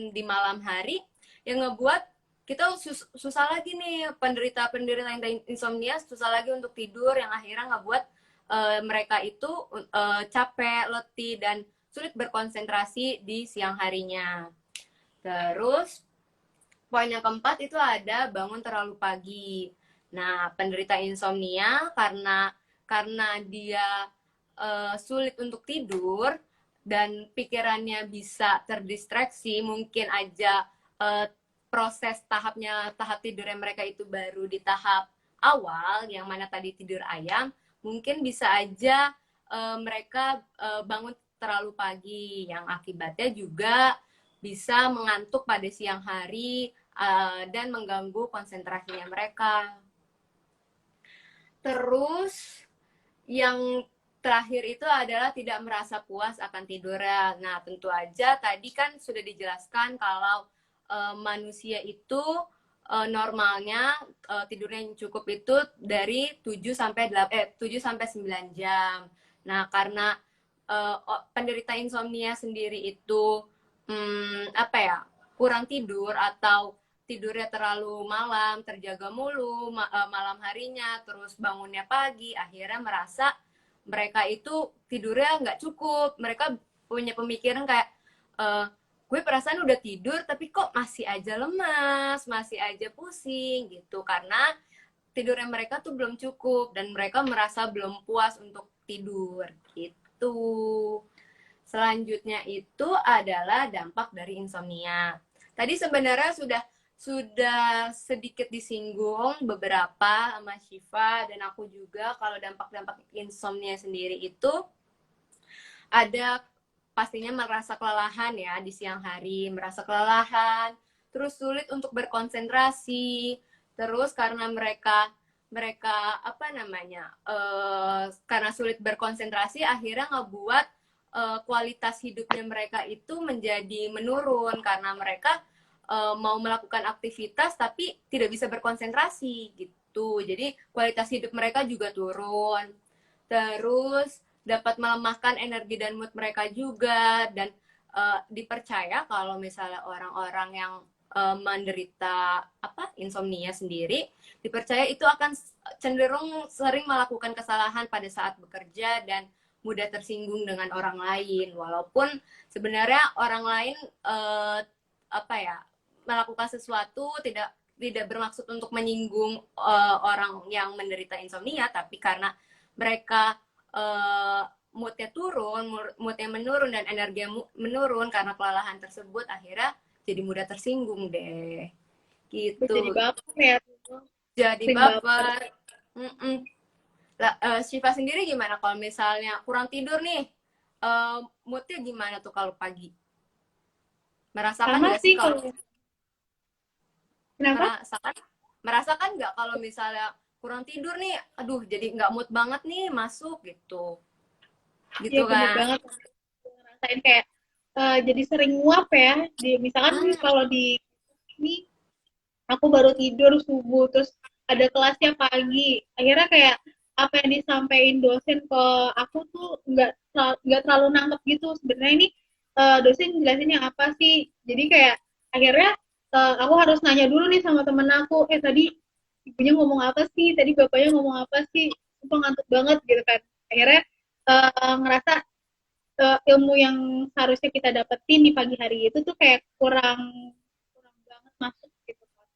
di malam hari, yang ngebuat kita susah lagi nih, penderita yang insomnia susah lagi untuk tidur, yang akhirnya ngebuat mereka itu capek, letih, dan sulit berkonsentrasi di siang harinya. Terus poin yang keempat itu ada bangun terlalu pagi. Nah, penderita insomnia karena dia sulit untuk tidur dan pikirannya bisa terdistraksi, mungkin aja proses tahap tidurnya mereka itu baru di tahap awal, yang mana tadi tidur ayam, mungkin bisa aja mereka bangun terlalu pagi, yang akibatnya juga bisa mengantuk pada siang hari dan mengganggu konsentrasinya mereka. Terus yang terakhir itu adalah tidak merasa puas akan tidurnya. Nah, tentu aja tadi kan sudah dijelaskan kalau manusia itu normalnya tidurnya yang cukup itu dari 7 sampai 9 jam. Nah, karena penderita insomnia sendiri itu kurang tidur atau tidurnya terlalu malam, terjaga mulu malam harinya, terus bangunnya pagi, akhirnya merasa mereka itu tidurnya nggak cukup. Mereka punya pemikiran kayak, gue perasaan udah tidur tapi kok masih aja lemas, masih aja pusing gitu, karena tidurnya mereka tuh belum cukup dan mereka merasa belum puas untuk tidur gitu. Selanjutnya itu adalah dampak dari insomnia. Tadi sebenarnya sudah sedikit disinggung beberapa sama Syifa dan aku juga, kalau dampak-dampak insomnia sendiri itu ada pastinya merasa kelelahan ya di siang hari, merasa kelelahan, terus sulit untuk berkonsentrasi, terus karena mereka karena sulit berkonsentrasi, akhirnya ngebuat kualitas hidupnya mereka itu menjadi menurun karena mereka mau melakukan aktivitas tapi tidak bisa berkonsentrasi gitu. Jadi kualitas hidup mereka juga turun. Terus dapat melemahkan energi dan mood mereka juga, dan dipercaya kalau misalnya orang-orang yang menderita insomnia sendiri, dipercaya itu akan cenderung sering melakukan kesalahan pada saat bekerja dan mudah tersinggung dengan orang lain, walaupun sebenarnya orang lain melakukan sesuatu tidak bermaksud untuk menyinggung orang yang menderita insomnia, tapi karena mereka moodnya menurun dan energi menurun karena kelelahan tersebut, akhirnya jadi mudah tersinggung deh gitu. Jadi baper ya. Jadi baper. Syifa sendiri gimana kalau misalnya kurang tidur nih? Moodnya gimana tuh kalau pagi? Merasakan nggak sih kalau Kenapa? merasakan nggak kalau misalnya kurang tidur nih, aduh jadi nggak mood banget nih masuk gitu Iya, kan? bener banget. Ngerasain kayak jadi sering nguap ya. Misalkan kalau di ini aku baru tidur subuh, terus ada kelasnya pagi, akhirnya kayak apa yang disampaikan dosen ke aku tuh nggak terlalu nangkep gitu. Sebenarnya ini dosen jelasinnya apa sih? Jadi kayak akhirnya aku harus nanya dulu nih sama temen aku, tadi ibunya ngomong apa sih? Tadi bapaknya ngomong apa sih? Aku ngantuk banget gitu kan. Akhirnya ngerasa ilmu yang harusnya kita dapetin di pagi hari itu tuh kayak kurang banget masuk gitu kan.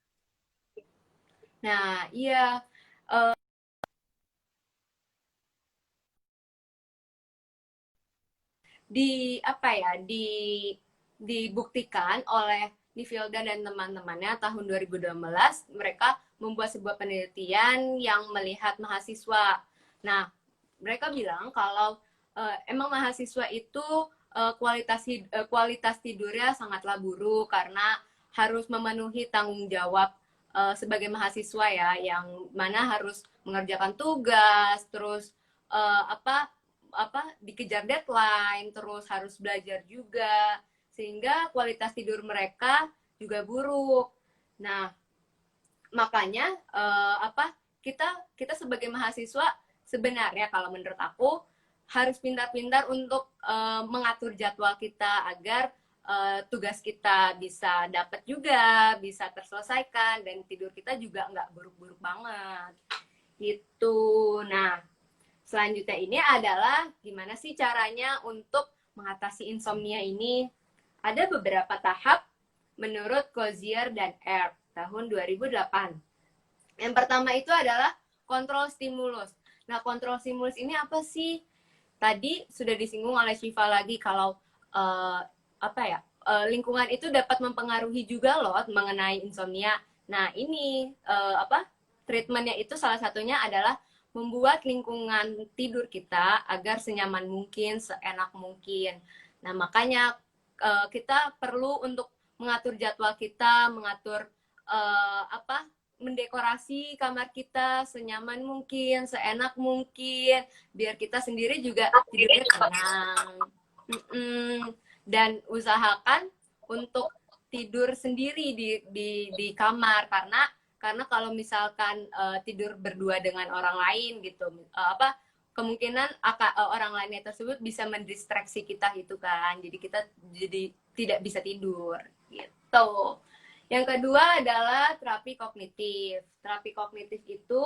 Nah, iya. Dibuktikan oleh Nifilda dan teman-temannya tahun 2012, mereka membuat sebuah penelitian yang melihat mahasiswa. Nah, mereka bilang kalau emang mahasiswa itu kualitas tidurnya sangatlah buruk karena harus memenuhi tanggung jawab sebagai mahasiswa ya, yang mana harus mengerjakan tugas, terus dikejar deadline, terus harus belajar juga, sehingga kualitas tidur mereka juga buruk. Nah, makanya kita sebagai mahasiswa sebenarnya kalau menurut aku harus pintar-pintar untuk mengatur jadwal kita agar tugas kita bisa dapat juga, bisa terselesaikan, dan tidur kita juga nggak buruk-buruk banget gitu. Nah, selanjutnya ini adalah gimana sih caranya untuk mengatasi insomnia ini. Ada beberapa tahap menurut Cozier dan Earp tahun 2008. Yang pertama itu adalah kontrol stimulus. Nah, kontrol stimulus ini apa sih? Tadi sudah disinggung oleh Syifa lagi kalau lingkungan itu dapat mempengaruhi juga loh mengenai insomnia. Nah, ini treatmentnya itu salah satunya adalah membuat lingkungan tidur kita agar senyaman mungkin, seenak mungkin. Nah, makanya kita perlu untuk mengatur jadwal kita, mengatur mendekorasi kamar kita senyaman mungkin, seenak mungkin, biar kita sendiri juga tidurnya tenang. Dan usahakan untuk tidur sendiri di kamar, karena kalau misalkan tidur berdua dengan orang lain gitu, kemungkinan orang lainnya tersebut bisa mendistraksi kita gitu kan, jadi kita tidak bisa tidur gitu. Yang kedua adalah terapi kognitif. Terapi kognitif itu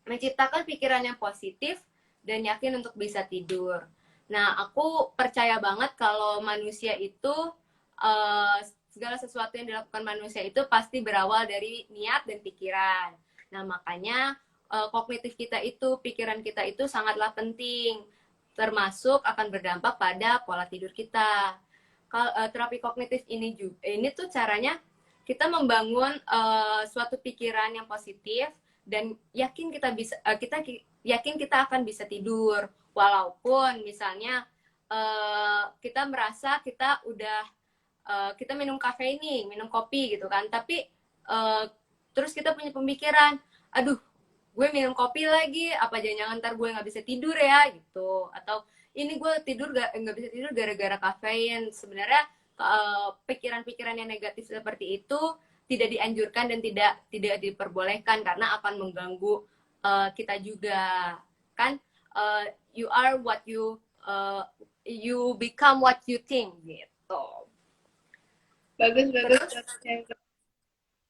menciptakan pikiran yang positif dan yakin untuk bisa tidur. Nah, aku percaya banget kalau manusia itu segala sesuatu yang dilakukan manusia itu pasti berawal dari niat dan pikiran. Nah, makanya kognitif kita itu, pikiran kita itu sangatlah penting, termasuk akan berdampak pada pola tidur kita. Terapi kognitif ini tuh caranya kita membangun suatu pikiran yang positif dan yakin kita akan bisa tidur, walaupun misalnya kita merasa kita udah kita minum kafein nih, minum kopi gitu kan, tapi terus kita punya pemikiran, aduh, gue minum kopi lagi, apa jangan-jangan ntar gue nggak bisa tidur ya gitu, atau ini gue tidur nggak bisa tidur gara-gara kafein. Sebenarnya pikiran-pikiran yang negatif seperti itu tidak dianjurkan dan tidak diperbolehkan karena akan mengganggu kita juga kan. You are what you become what you think gitu. Bagus.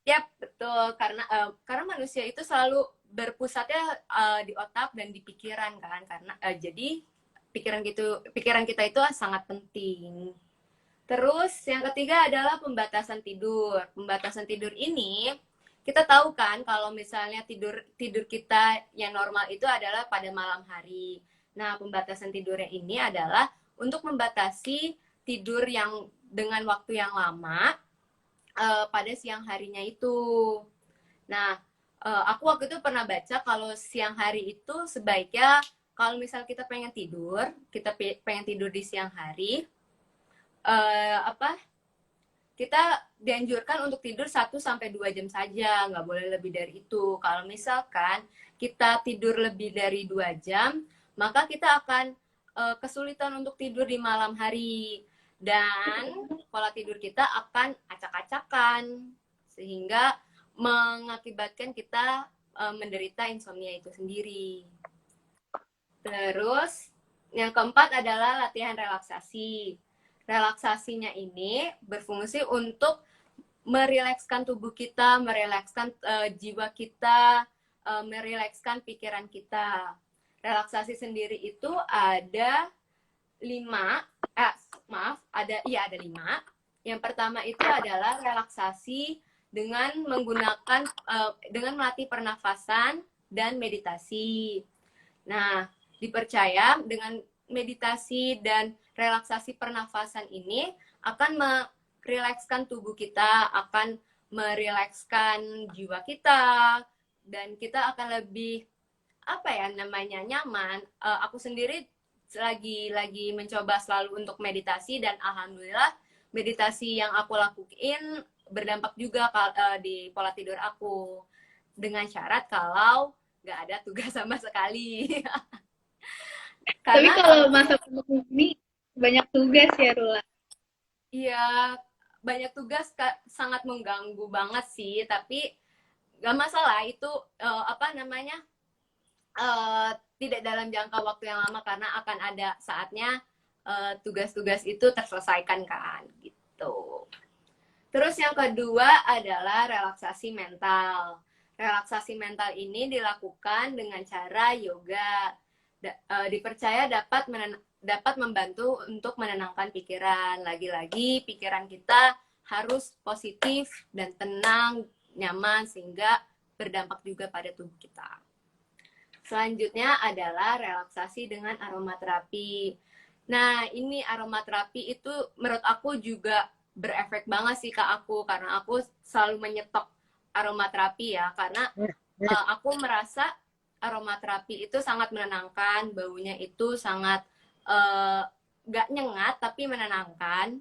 Yap, betul, karena manusia itu selalu berpusatnya di otak dan di pikiran kan, karena jadi pikiran kita itu sangat penting. Terus yang ketiga adalah pembatasan tidur. Pembatasan tidur ini kita tahu kan kalau misalnya tidur kita yang normal itu adalah pada malam hari. Nah, pembatasan tidurnya ini adalah untuk membatasi tidur yang dengan waktu yang lama pada siang harinya itu. Nah, aku waktu itu pernah baca kalau siang hari itu sebaiknya kalau misal kita pengen tidur di siang hari, kita dianjurkan untuk tidur 1-2 jam saja, nggak boleh lebih dari itu. Kalau misalkan kita tidur lebih dari 2 jam, maka kita akan kesulitan untuk tidur di malam hari. Dan pola tidur kita akan acak-acakan, sehingga mengakibatkan kita menderita insomnia itu sendiri. Terus, yang keempat adalah latihan relaksasi. Relaksasinya ini berfungsi untuk merilekskan tubuh kita, merilekskan jiwa kita, merilekskan pikiran kita. Relaksasi sendiri itu ada 5. Ada 5. Yang pertama itu adalah relaksasi dengan melatih pernafasan dan meditasi. Nah, dipercaya dengan meditasi dan relaksasi pernafasan ini akan merilekskan tubuh kita, akan merilekskan jiwa kita, dan kita akan lebih nyaman. Aku sendiri lagi mencoba selalu untuk meditasi, dan alhamdulillah meditasi yang aku lakuin berdampak juga di pola tidur aku, dengan syarat kalau nggak ada tugas sama sekali. Tapi kalau masa pandemi ini banyak tugas ya, Rula. Iya, banyak tugas sangat mengganggu banget sih, tapi gak masalah itu apa namanya eh, tidak dalam jangka waktu yang lama karena akan ada saatnya tugas-tugas itu terselesaikan kan gitu. Terus yang kedua adalah relaksasi mental. Relaksasi mental ini dilakukan dengan cara yoga. Dipercaya dapat membantu untuk menenangkan pikiran. Lagi-lagi pikiran kita harus positif dan tenang, nyaman sehingga berdampak juga pada tubuh kita. Selanjutnya adalah relaksasi dengan aromaterapi. Nah, ini aromaterapi itu menurut aku juga berefek banget sih ke aku karena aku selalu menyetok aromaterapi ya karena aku merasa aromaterapi itu sangat menenangkan, baunya itu sangat uh, gak nyengat tapi menenangkan.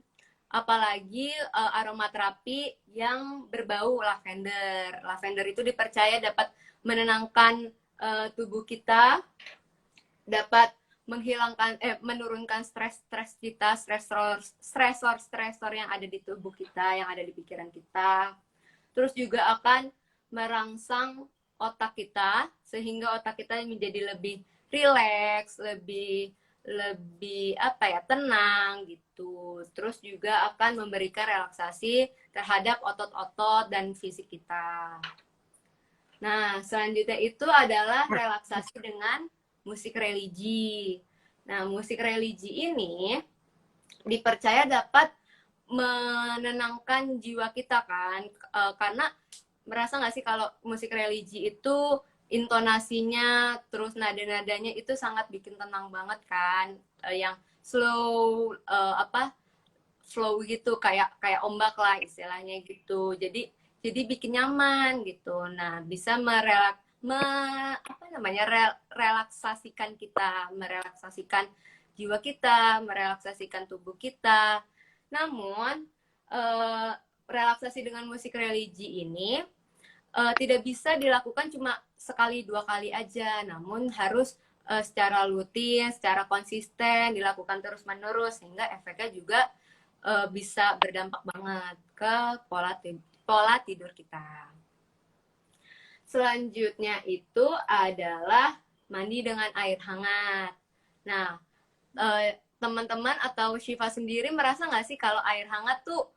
Apalagi aromaterapi yang berbau lavender. Lavender itu dipercaya dapat menenangkan tubuh kita, dapat menurunkan stres kita, stresor yang ada di tubuh kita, yang ada di pikiran kita. Terus juga akan merangsang otak kita sehingga otak kita menjadi lebih rileks, lebih lebih apa ya, tenang gitu. Terus juga akan memberikan relaksasi terhadap otot-otot dan fisik kita. Nah, selanjutnya itu adalah relaksasi dengan musik religi. Nah, musik religi ini dipercaya dapat menenangkan jiwa kita kan, karena merasa nggak sih kalau musik religi itu intonasinya terus nada-nadanya itu sangat bikin tenang banget kan, yang slow, apa flow gitu, kayak kayak ombak lah istilahnya gitu. Jadi bikin nyaman gitu. Nah, bisa apa namanya relaksasikan kita, merelaksasikan jiwa kita, merelaksasikan tubuh kita. Namun relaksasi dengan musik religi ini tidak bisa dilakukan cuma sekali dua kali aja, namun harus secara rutin, secara konsisten dilakukan terus menerus sehingga efeknya juga bisa berdampak banget ke pola tidur kita. Selanjutnya itu adalah mandi dengan air hangat. Nah, teman-teman atau Shiva sendiri merasa nggak sih kalau air hangat tuh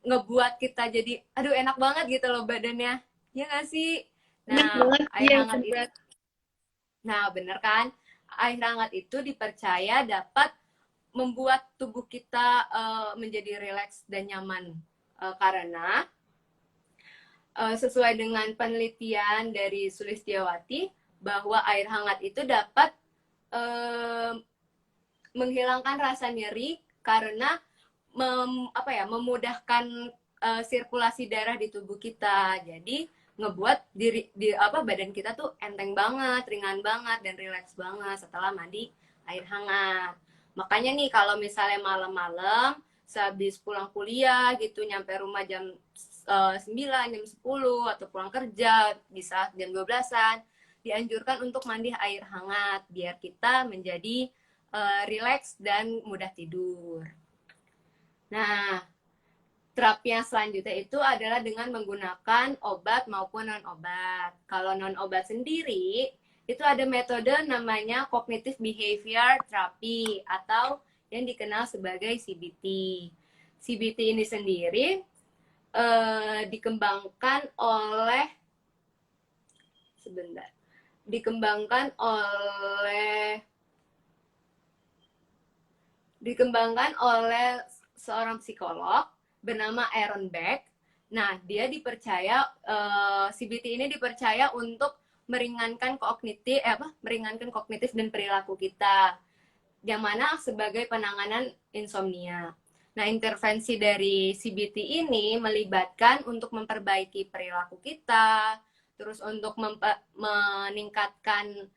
ngebuat kita jadi, aduh enak banget gitu loh badannya, ya nggak sih? Enak Nah, banget, air iya hangat itu, bener. nah bener kan? Air hangat itu dipercaya dapat membuat tubuh kita menjadi rileks dan nyaman, karena sesuai dengan penelitian dari Sulistyawati bahwa air hangat itu dapat menghilangkan rasa nyeri karena memudahkan sirkulasi darah di tubuh kita. Jadi ngebuat badan kita tuh enteng banget, ringan banget dan rileks banget setelah mandi air hangat. Makanya nih kalau misalnya malam-malam sehabis pulang kuliah gitu nyampe rumah jam 9, jam 10 atau pulang kerja bisa jam 12-an, dianjurkan untuk mandi air hangat biar kita menjadi rileks dan mudah tidur. Nah, terapi yang selanjutnya itu adalah dengan menggunakan obat maupun non-obat. Kalau non-obat sendiri, itu ada metode namanya Cognitive Behavior Therapy atau yang dikenal sebagai CBT. CBT ini sendiri dikembangkan oleh sebentar dikembangkan oleh seorang psikolog bernama Aaron Beck. Nah, dia dipercaya CBT ini dipercaya untuk meringankan kognitif dan perilaku kita, yang mana sebagai penanganan insomnia. Nah, intervensi dari CBT ini melibatkan untuk memperbaiki perilaku kita, terus untuk meningkatkan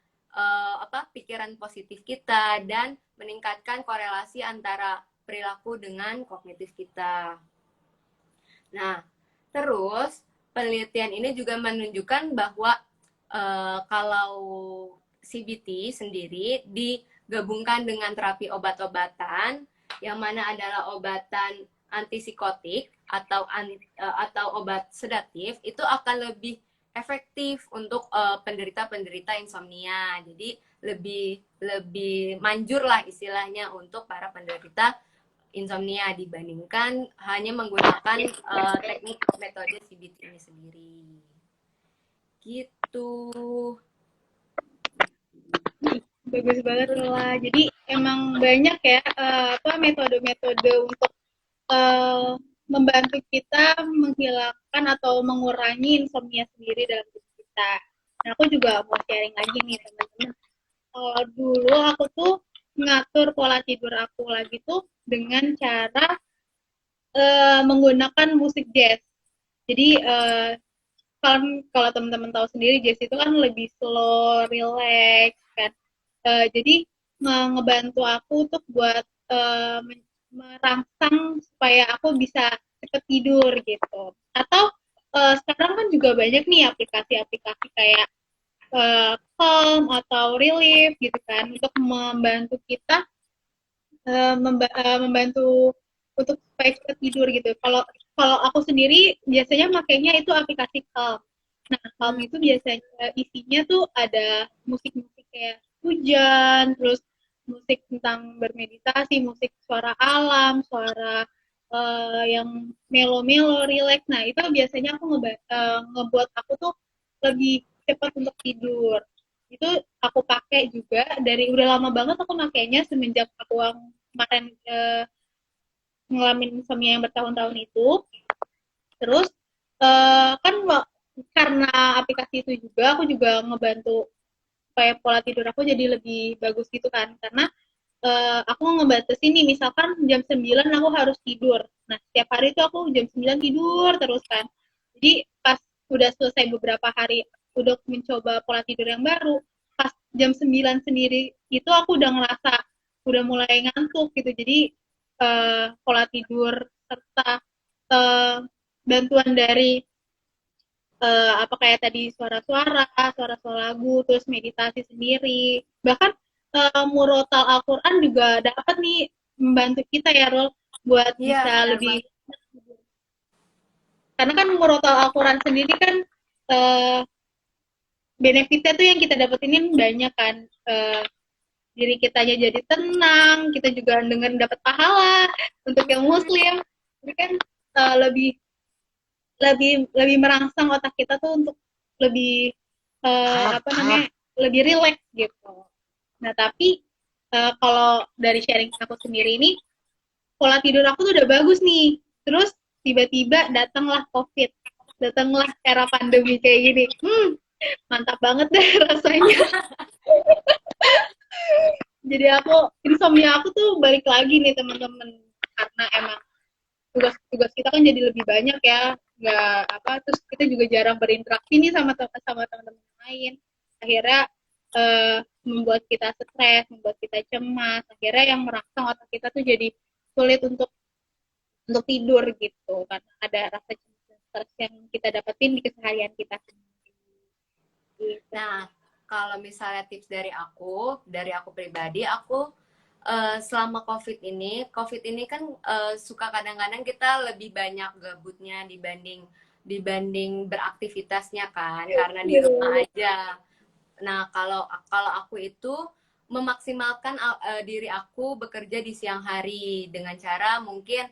pikiran positif kita dan meningkatkan korelasi antara perilaku dengan kognitif kita. Nah, terus penelitian ini juga menunjukkan bahwa kalau CBT sendiri digabungkan dengan terapi obat-obatan, yang mana adalah obatan antipsikotik atau obat sedatif itu akan lebih efektif untuk penderita-penderita insomnia. Jadi lebih lebih manjur lah istilahnya untuk para penderita insomnia dibandingkan hanya menggunakan teknik metode CBT ini sendiri. Gitu. Bagus banget lah. Jadi emang banyak ya metode-metode untuk membantu kita menghilangkan atau mengurangi insomnia sendiri dalam tubuh kita. Nah, aku juga mau sharing lagi nih teman-teman. Kalau dulu aku tuh ngatur pola tidur aku lagi tuh dengan cara menggunakan musik jazz. Jadi kan kalau teman-teman tahu sendiri jazz itu kan lebih slow, relax kan. Jadi ngebantu aku untuk buat merangsang supaya aku bisa cepet tidur gitu. Atau sekarang kan juga banyak nih aplikasi-aplikasi kayak Calm atau Relief gitu kan untuk membantu kita membantu untuk supaya cepet tidur gitu. Kalau kalau aku sendiri biasanya makainya itu aplikasi Calm. Nah, Calm itu biasanya isinya tuh ada musik-musik kayak hujan, terus musik tentang bermeditasi, musik suara alam, suara yang melo-melo, relax. Nah, itu biasanya aku ngebuat aku tuh lebih cepat untuk tidur. Itu aku pakai juga dari udah lama banget aku makainya semenjak aku kemarin ngalamin insomnia yang bertahun-tahun itu. Terus kan karena aplikasi itu juga aku juga ngebantu supaya pola tidur aku jadi lebih bagus gitu kan, karena aku ngebatasin nih misalkan jam 9 aku harus tidur. Nah, setiap hari itu aku jam 9 tidur terus kan. Jadi pas udah selesai beberapa hari udah mencoba pola tidur yang baru, pas jam 9 sendiri itu aku udah ngerasa udah mulai ngantuk gitu. Jadi pola tidur serta uh, bantuan dari apa kayak tadi suara-suara, suara-suara lagu, terus meditasi sendiri. Bahkan murotal Al-Quran juga dapat nih membantu kita ya, Rul, buat bisa lebih. Karena kan murotal Al-Quran sendiri kan uh, benefitnya tuh yang kita dapetin banyak kan. Diri kitanya jadi tenang, kita juga dengan dapat pahala untuk yang muslim. Jadi kan lebih lebih merangsang otak kita tuh untuk lebih apa namanya lebih rileks gitu. Nah tapi kalau dari sharing aku sendiri ini pola tidur aku tuh udah bagus nih. Terus tiba-tiba datanglah COVID, datanglah era pandemi kayak gini. Mantap banget deh rasanya. Jadi aku insomnia aku tuh balik lagi nih teman-teman, karena emang tugas-tugas kita kan jadi lebih banyak ya, nggak apa, terus kita juga jarang berinteraksi nih sama teman-teman lain, akhirnya membuat kita stres, membuat kita cemas, akhirnya yang merangsang otak kita tuh jadi sulit untuk tidur gitu, karena ada rasa stres yang kita dapetin di keseharian kita sendiri. Gitu. Nah, kalau misalnya tips dari aku pribadi, aku selama COVID ini kan suka kadang-kadang kita lebih banyak gabutnya dibanding beraktivitasnya kan, karena di rumah aja. Nah, kalau aku itu memaksimalkan diri aku bekerja di siang hari dengan cara mungkin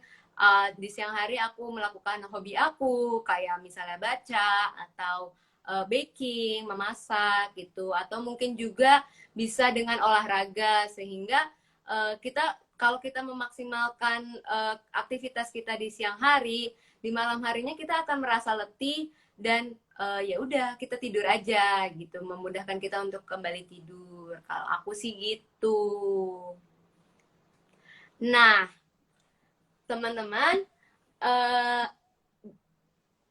di siang hari aku melakukan hobi aku kayak misalnya baca atau baking, memasak gitu, atau mungkin juga bisa dengan olahraga, sehingga kalau kita memaksimalkan aktivitas kita di siang hari, di malam harinya kita akan merasa letih dan ya udah kita tidur aja gitu, memudahkan kita untuk kembali tidur. Kalau aku sih gitu. Nah, teman-teman,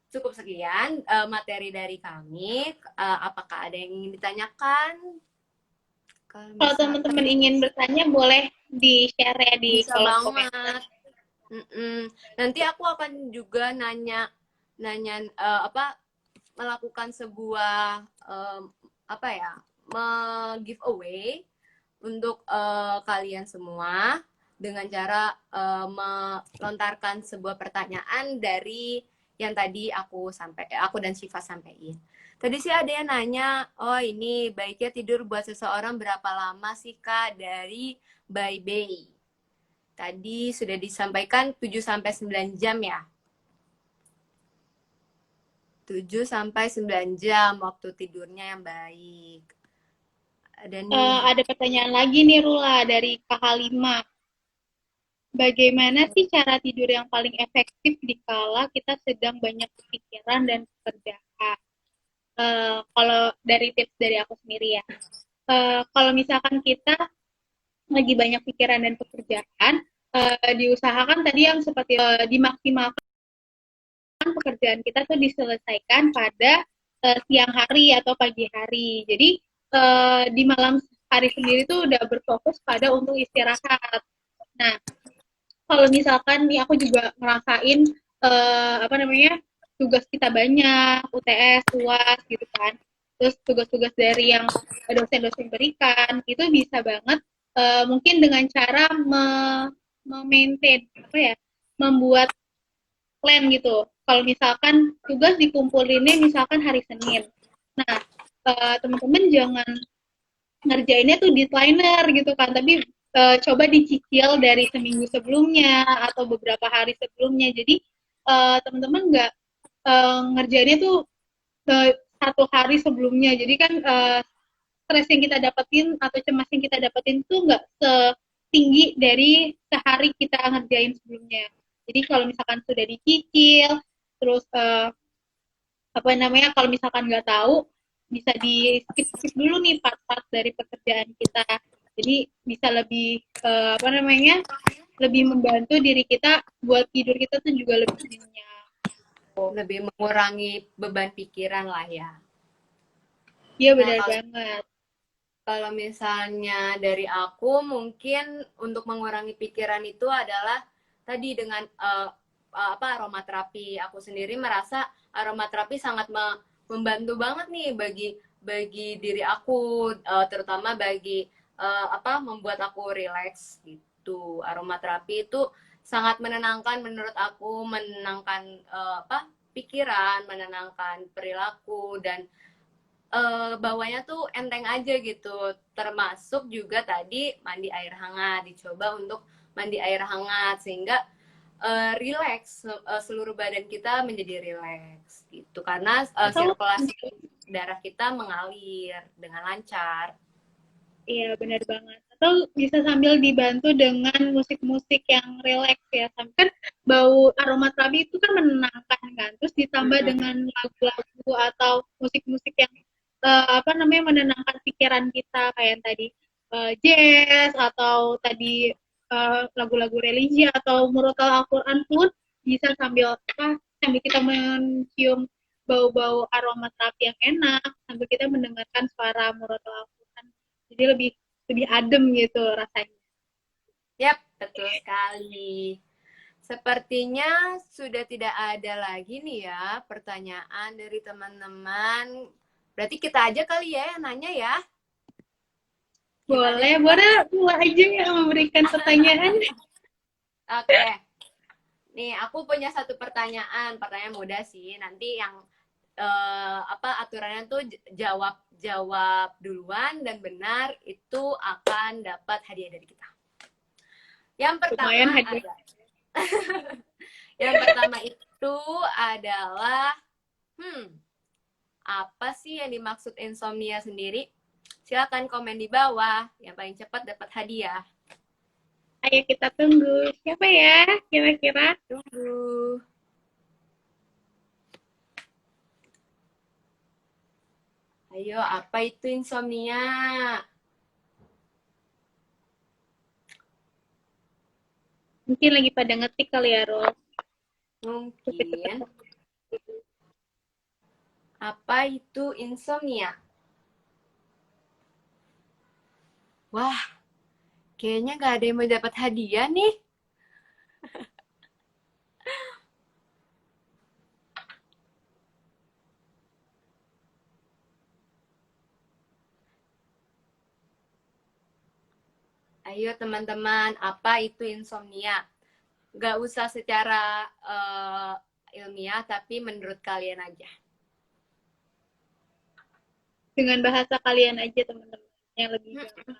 cukup sekian materi dari kami. Apakah ada yang ingin ditanyakan? Kalau teman-teman ingin bertanya boleh di-share ya di kolom komentar. Nanti aku akan juga nanya melakukan sebuah apa ya, giveaway untuk kalian semua. dengan cara melontarkan sebuah pertanyaan dari yang tadi aku dan Syifa sampaikan. Tadi sih ada yang nanya, oh ini baiknya tidur buat seseorang berapa lama sih Kak, dari Bye Bay. Tadi sudah disampaikan 7 sampai 9 jam ya. 7 sampai 9 jam waktu tidurnya yang baik. Ada nih. Ada pertanyaan lagi nih Rula dari Kak Halima. Bagaimana sih cara tidur yang paling efektif dikala kita sedang banyak pikiran dan pekerjaan? Kalau dari tips dari aku sendiri ya, kalau misalkan kita lagi banyak pikiran dan pekerjaan, diusahakan tadi yang seperti dimaksimalkan pekerjaan kita tuh diselesaikan pada siang hari atau pagi hari. Jadi di malam hari sendiri tuh udah berfokus pada untuk istirahat. Nah, kalau misalkan nih aku juga ngerasain apa namanya tugas kita banyak, UTS, UAS gitu kan. Terus tugas-tugas dari yang dosen-dosen berikan itu bisa banget mungkin dengan cara memaintain apa ya, membuat plan gitu. Kalau misalkan tugas dikumpulinnya misalkan hari Senin. Nah, teman-teman jangan ngerjainnya tuh deadlineer gitu kan, tapi coba dicicil dari seminggu sebelumnya atau beberapa hari sebelumnya. Jadi teman-teman nggak ngerjainnya tuh satu hari sebelumnya. Jadi kan stres yang kita dapetin atau cemas yang kita dapetin tuh nggak setinggi dari sehari kita ngerjain sebelumnya. Jadi kalau misalkan sudah dicicil, terus apa namanya, kalau misalkan nggak tahu, bisa di skip dulu nih part-part dari pekerjaan kita. Jadi bisa lebih apa namanya, lebih membantu diri kita buat tidur kita tuh juga lebih nyenyak. Lebih mengurangi beban pikiran lah ya. Iya Nah, benar kalau banget. kalau misalnya dari aku mungkin untuk mengurangi pikiran itu adalah tadi dengan apa aromaterapi. Aku sendiri merasa aromaterapi sangat membantu banget nih bagi diri aku, terutama bagi apa membuat aku rileks gitu. Aromaterapi itu sangat menenangkan menurut aku, menenangkan apa pikiran, menenangkan perilaku, dan bawahnya tuh enteng aja gitu. Termasuk juga tadi mandi air hangat, dicoba untuk mandi air hangat sehingga relax, seluruh badan kita menjadi relax gitu, karena Atau sirkulasi darah kita mengalir dengan lancar. iya benar banget. Atau bisa sambil dibantu dengan musik-musik yang rileks ya. Kan bau aromaterapi itu kan menenangkan kan. Terus ditambah dengan lagu-lagu atau musik-musik yang apa namanya menenangkan pikiran kita kayak yang tadi jazz atau tadi lagu-lagu religi atau murotal Al-Quran pun bisa sambil apa sambil kita mencium bau-bau aromaterapi yang enak sambil kita mendengarkan suara murotal Al-Quran, jadi lebih lebih adem gitu rasanya. Yap, betul sekali. Sepertinya sudah tidak ada lagi nih ya pertanyaan dari teman-teman. Berarti kita aja kali ya yang nanya ya. Gimana Boleh, nih Kak? boleh lu aja yang memberikan pertanyaan. Oke. Nih, aku punya satu pertanyaan. Pertanyaan mudah sih. Nanti yang apa aturannya tuh jawab duluan dan benar itu akan dapat hadiah dari kita. Yang Lumayan pertama hadiah. ada yang pertama itu adalah apa sih yang dimaksud insomnia sendiri? Silakan komen di bawah. Yang paling cepat dapat hadiah. Ayo kita tunggu. Siapa ya kira-kira? Tunggu. Ayo, apa itu insomnia? Mungkin lagi pada ngetik kali ya, Ro. Mungkin. Apa itu insomnia? Wah, kayaknya gak ada yang mau dapat hadiah nih. Ayo teman-teman, apa itu insomnia? Gak usah secara ilmiah, tapi menurut kalian aja. Dengan bahasa kalian aja teman-teman yang lebih gampang.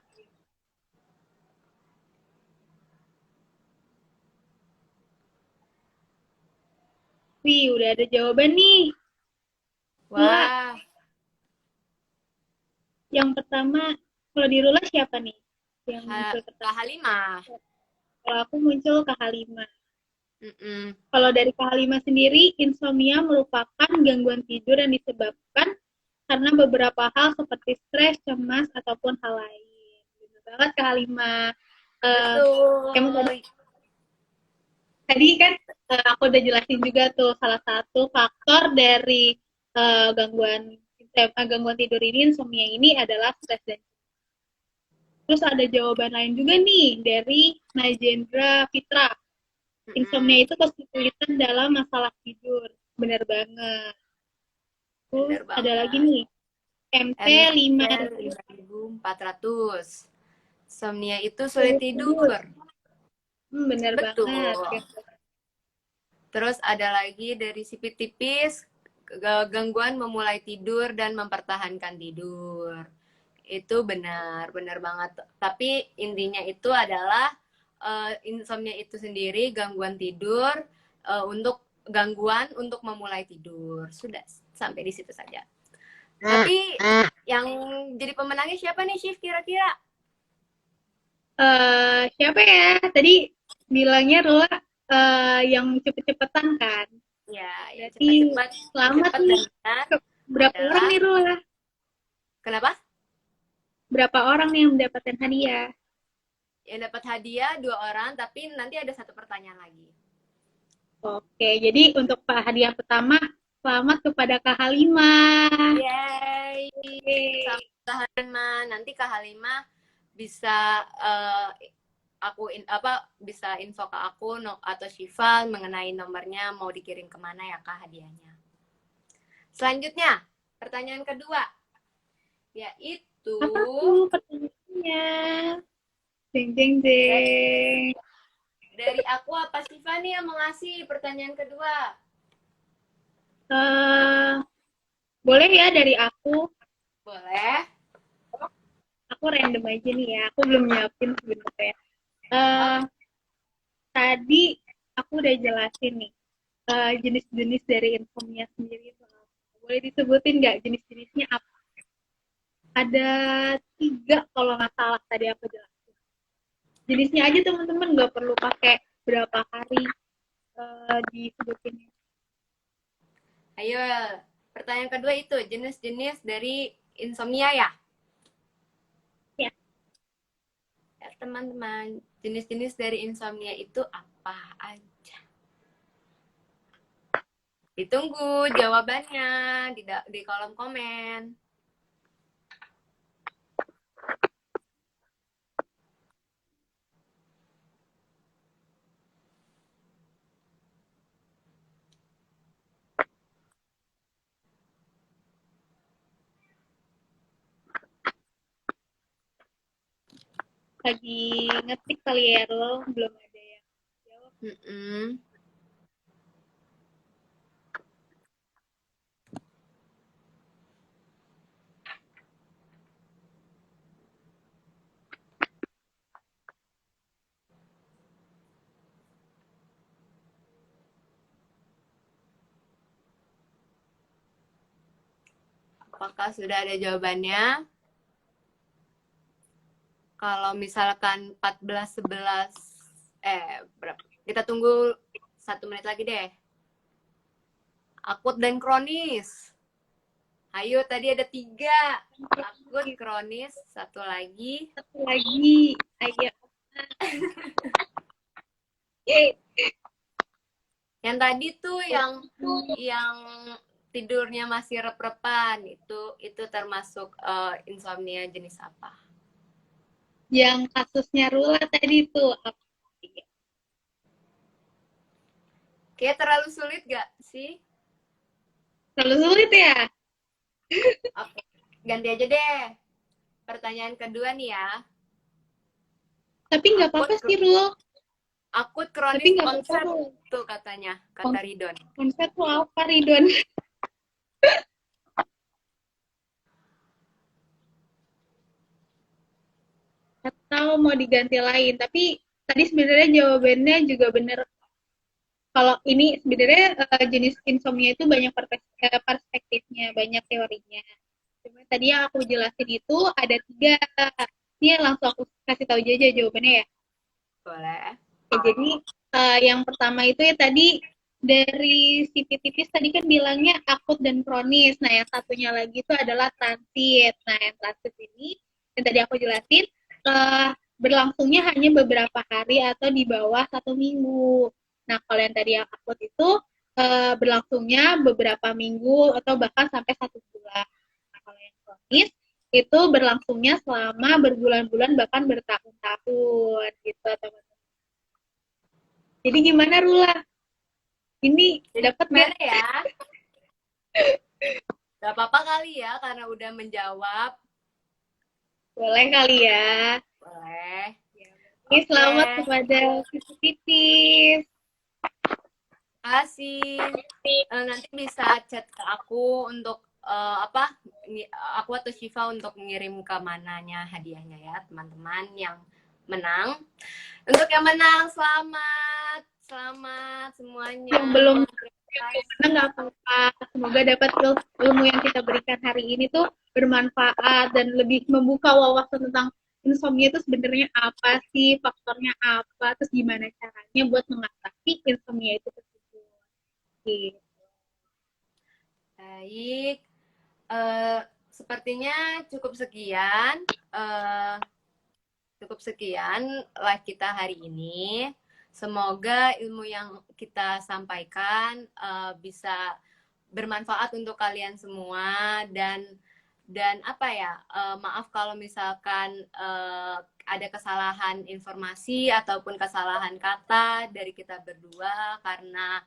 Wih, udah ada jawaban nih. Rula, Wah, yang pertama, kalau di Rula siapa nih yang muncul Kak pertama? Halimah. Kalau aku muncul ke Halimah. Mm-mm. Kalau dari Kak Halimah sendiri, insomnia merupakan gangguan tidur yang disebabkan karena beberapa hal seperti stres, cemas, ataupun hal lain. Benar banget Kak Halimah. Uh, kamu tadi, Betul. tadi kan aku udah jelasin juga tuh salah satu faktor dari gangguan tidur ini, insomnia ini adalah stres dan terus ada jawaban lain juga nih dari Najendra Fitra. Mm-mm. Insomnia itu kesulitan dalam masalah tidur. Benar banget. Terus Bener ada lagi banget. nih, MT MT 5000 5.400. Insomnia itu sulit sulit tidur. tidur. Benar banget. Betul. Terus ada lagi dari sipit tipis, gangguan memulai tidur dan mempertahankan tidur. Itu benar, benar banget. Tapi intinya itu adalah insomnia itu sendiri gangguan tidur untuk gangguan untuk memulai tidur. Sudah sampai di situ saja. Tapi yang jadi pemenangnya siapa nih, Shift kira-kira? Siapa ya? Tadi bilangnya Rula yang cepet-cepetan kan? Ya, yang Berarti cepat-cepat, selamat cepat dan nih. benar Berapa orang adalah nih Rula? kenapa? Berapa orang nih yang mendapatkan hadiah? Yang dapat hadiah 2 orang, tapi nanti ada 1 pertanyaan lagi. Oke, jadi untuk hadiah pertama, selamat kepada Kak Halimah. Yeay, Yeay. sama Kak Halimah. Nanti Kak Halimah bisa bisa info ke aku atau Shiva mengenai nomornya mau dikirim kemana ya Kak hadiahnya. Selanjutnya, pertanyaan kedua, yaitu Apa tuh pertanyaannya? Jeng jeng jeng. dari aku apa Shiva nih yang mengasih pertanyaan kedua? Eh, boleh ya dari aku? Boleh. Aku random aja nih ya. Aku belum nyiapin sebenarnya. Eh, Oke. tadi aku udah jelasin nih jenis-jenis dari insomnia sendiri itu apa. Boleh disebutin nggak jenis-jenisnya apa? Ada 3 kalau nggak salah tadi aku jelasin. Jenisnya aja teman-teman, nggak perlu pakai berapa hari disebutin. Ayo, pertanyaan kedua itu jenis-jenis dari insomnia ya? Ya, Ya, teman-teman, jenis-jenis dari insomnia itu apa aja? Ditunggu jawabannya di kolom komen. lagi ngetik kali ya lo, belum ada yang jawab. Mm-mm. Apakah sudah ada jawabannya? Kalau misalkan 14 11 berapa? Kita tunggu 1 menit lagi deh. Akut dan kronis. Ayo, tadi ada 3. Akut, kronis, satu lagi. Satu lagi, ayo. Yang tadi tuh yang tidurnya masih rep-repan itu termasuk insomnia jenis apa? Yang kasusnya Rula tadi tuh apa? Kayak terlalu sulit gak sih? Terlalu sulit ya? Oke, ganti aja deh. Pertanyaan kedua nih ya. Tapi nggak Akut, apa-apa sih, Rul. akut Tapi kronis nggak apa-apa, onset Rul. tuh katanya, kata Ridon. Konsep tuh apa, Ridwan? Atau mau diganti lain? Tapi tadi sebenarnya jawabannya juga benar. Kalau ini sebenarnya jenis insomnia itu banyak perspektifnya, banyak teorinya. Cuma tadi yang aku jelasin itu ada 3. Ini langsung aku kasih tahu aja jawabannya ya. Boleh. Oke, jadi yang pertama itu ya tadi dari CP tipis tadi kan bilangnya akut dan kronis. Nah, yang satunya lagi itu adalah transit. Nah, yang transit ini yang tadi aku jelasin berlangsungnya hanya beberapa hari atau di bawah 1 minggu. Nah, kalau yang tadi yang akut itu berlangsungnya beberapa minggu atau bahkan sampai 1 bulan. Nah, kalau yang kronis itu berlangsungnya selama berbulan-bulan bahkan bertahun-tahun gitu teman-teman. Jadi gimana Rula? Ini Jadi dapat nggak? gimana ya? Gak apa-apa kali ya, karena udah menjawab. Boleh kali ya. Boleh. Ini Oke, selamat kepada Sisi Titis. kasih. Nanti bisa chat ke aku untuk apa? Aku atau Shiva untuk ngirim ke mananya hadiahnya ya, teman-teman yang menang. Untuk yang menang, selamat. Selamat semuanya. Yang belum Terima menang nggak apa-apa. Semoga dapat ilmu yang kita berikan hari ini tuh bermanfaat dan lebih membuka wawasan tentang insomnia itu sebenarnya apa sih, faktornya apa, terus gimana caranya buat mengatasi insomnia itu tersebut. Gitu. Baik. Eh, sepertinya cukup sekian. Eh, Cukup sekian live kita hari ini. Semoga ilmu yang kita sampaikan bisa bermanfaat untuk kalian semua dan apa ya maaf kalau misalkan ada kesalahan informasi ataupun kesalahan kata dari kita berdua karena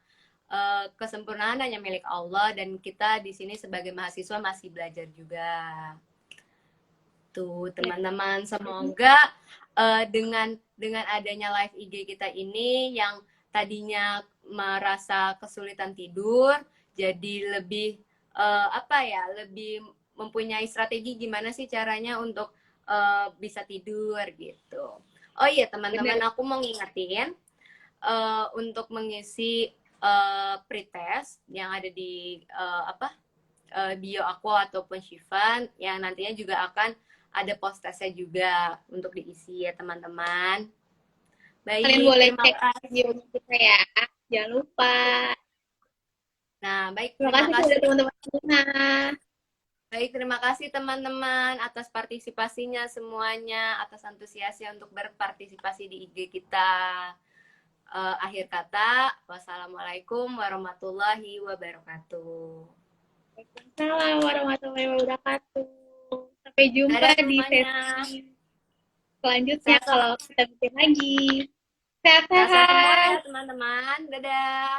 kesempurnaan hanya milik Allah dan kita di sini sebagai mahasiswa masih belajar juga. Tuh, teman-teman, semoga dengan adanya live IG kita ini yang tadinya merasa kesulitan tidur, jadi lebih apa ya, lebih mempunyai strategi gimana sih caranya untuk bisa tidur gitu. Oh iya, teman-teman, Benar. aku mau ngingetin untuk mengisi pretest yang ada di apa bio aku ataupun Shivan yang nantinya juga akan ada post testnya juga untuk diisi ya teman-teman. Kalian Baik, boleh terima cek kasih. video kita ya. Jangan lupa. Nah, baik, Terima terima kasih kepada kasih. teman-teman semua. Baik, terima kasih teman-teman atas partisipasinya semuanya, atas antusiasnya untuk berpartisipasi di IG kita. Akhir kata, wassalamualaikum warahmatullahi wabarakatuh. Waalaikumsalam warahmatullahi wabarakatuh. Sampai jumpa Dadah di semuanya. sesi selanjutnya Sehat-sehat kalau kita bikin lagi. sehat-sehat semua Sehat-sehat. ya teman-teman. Dadah.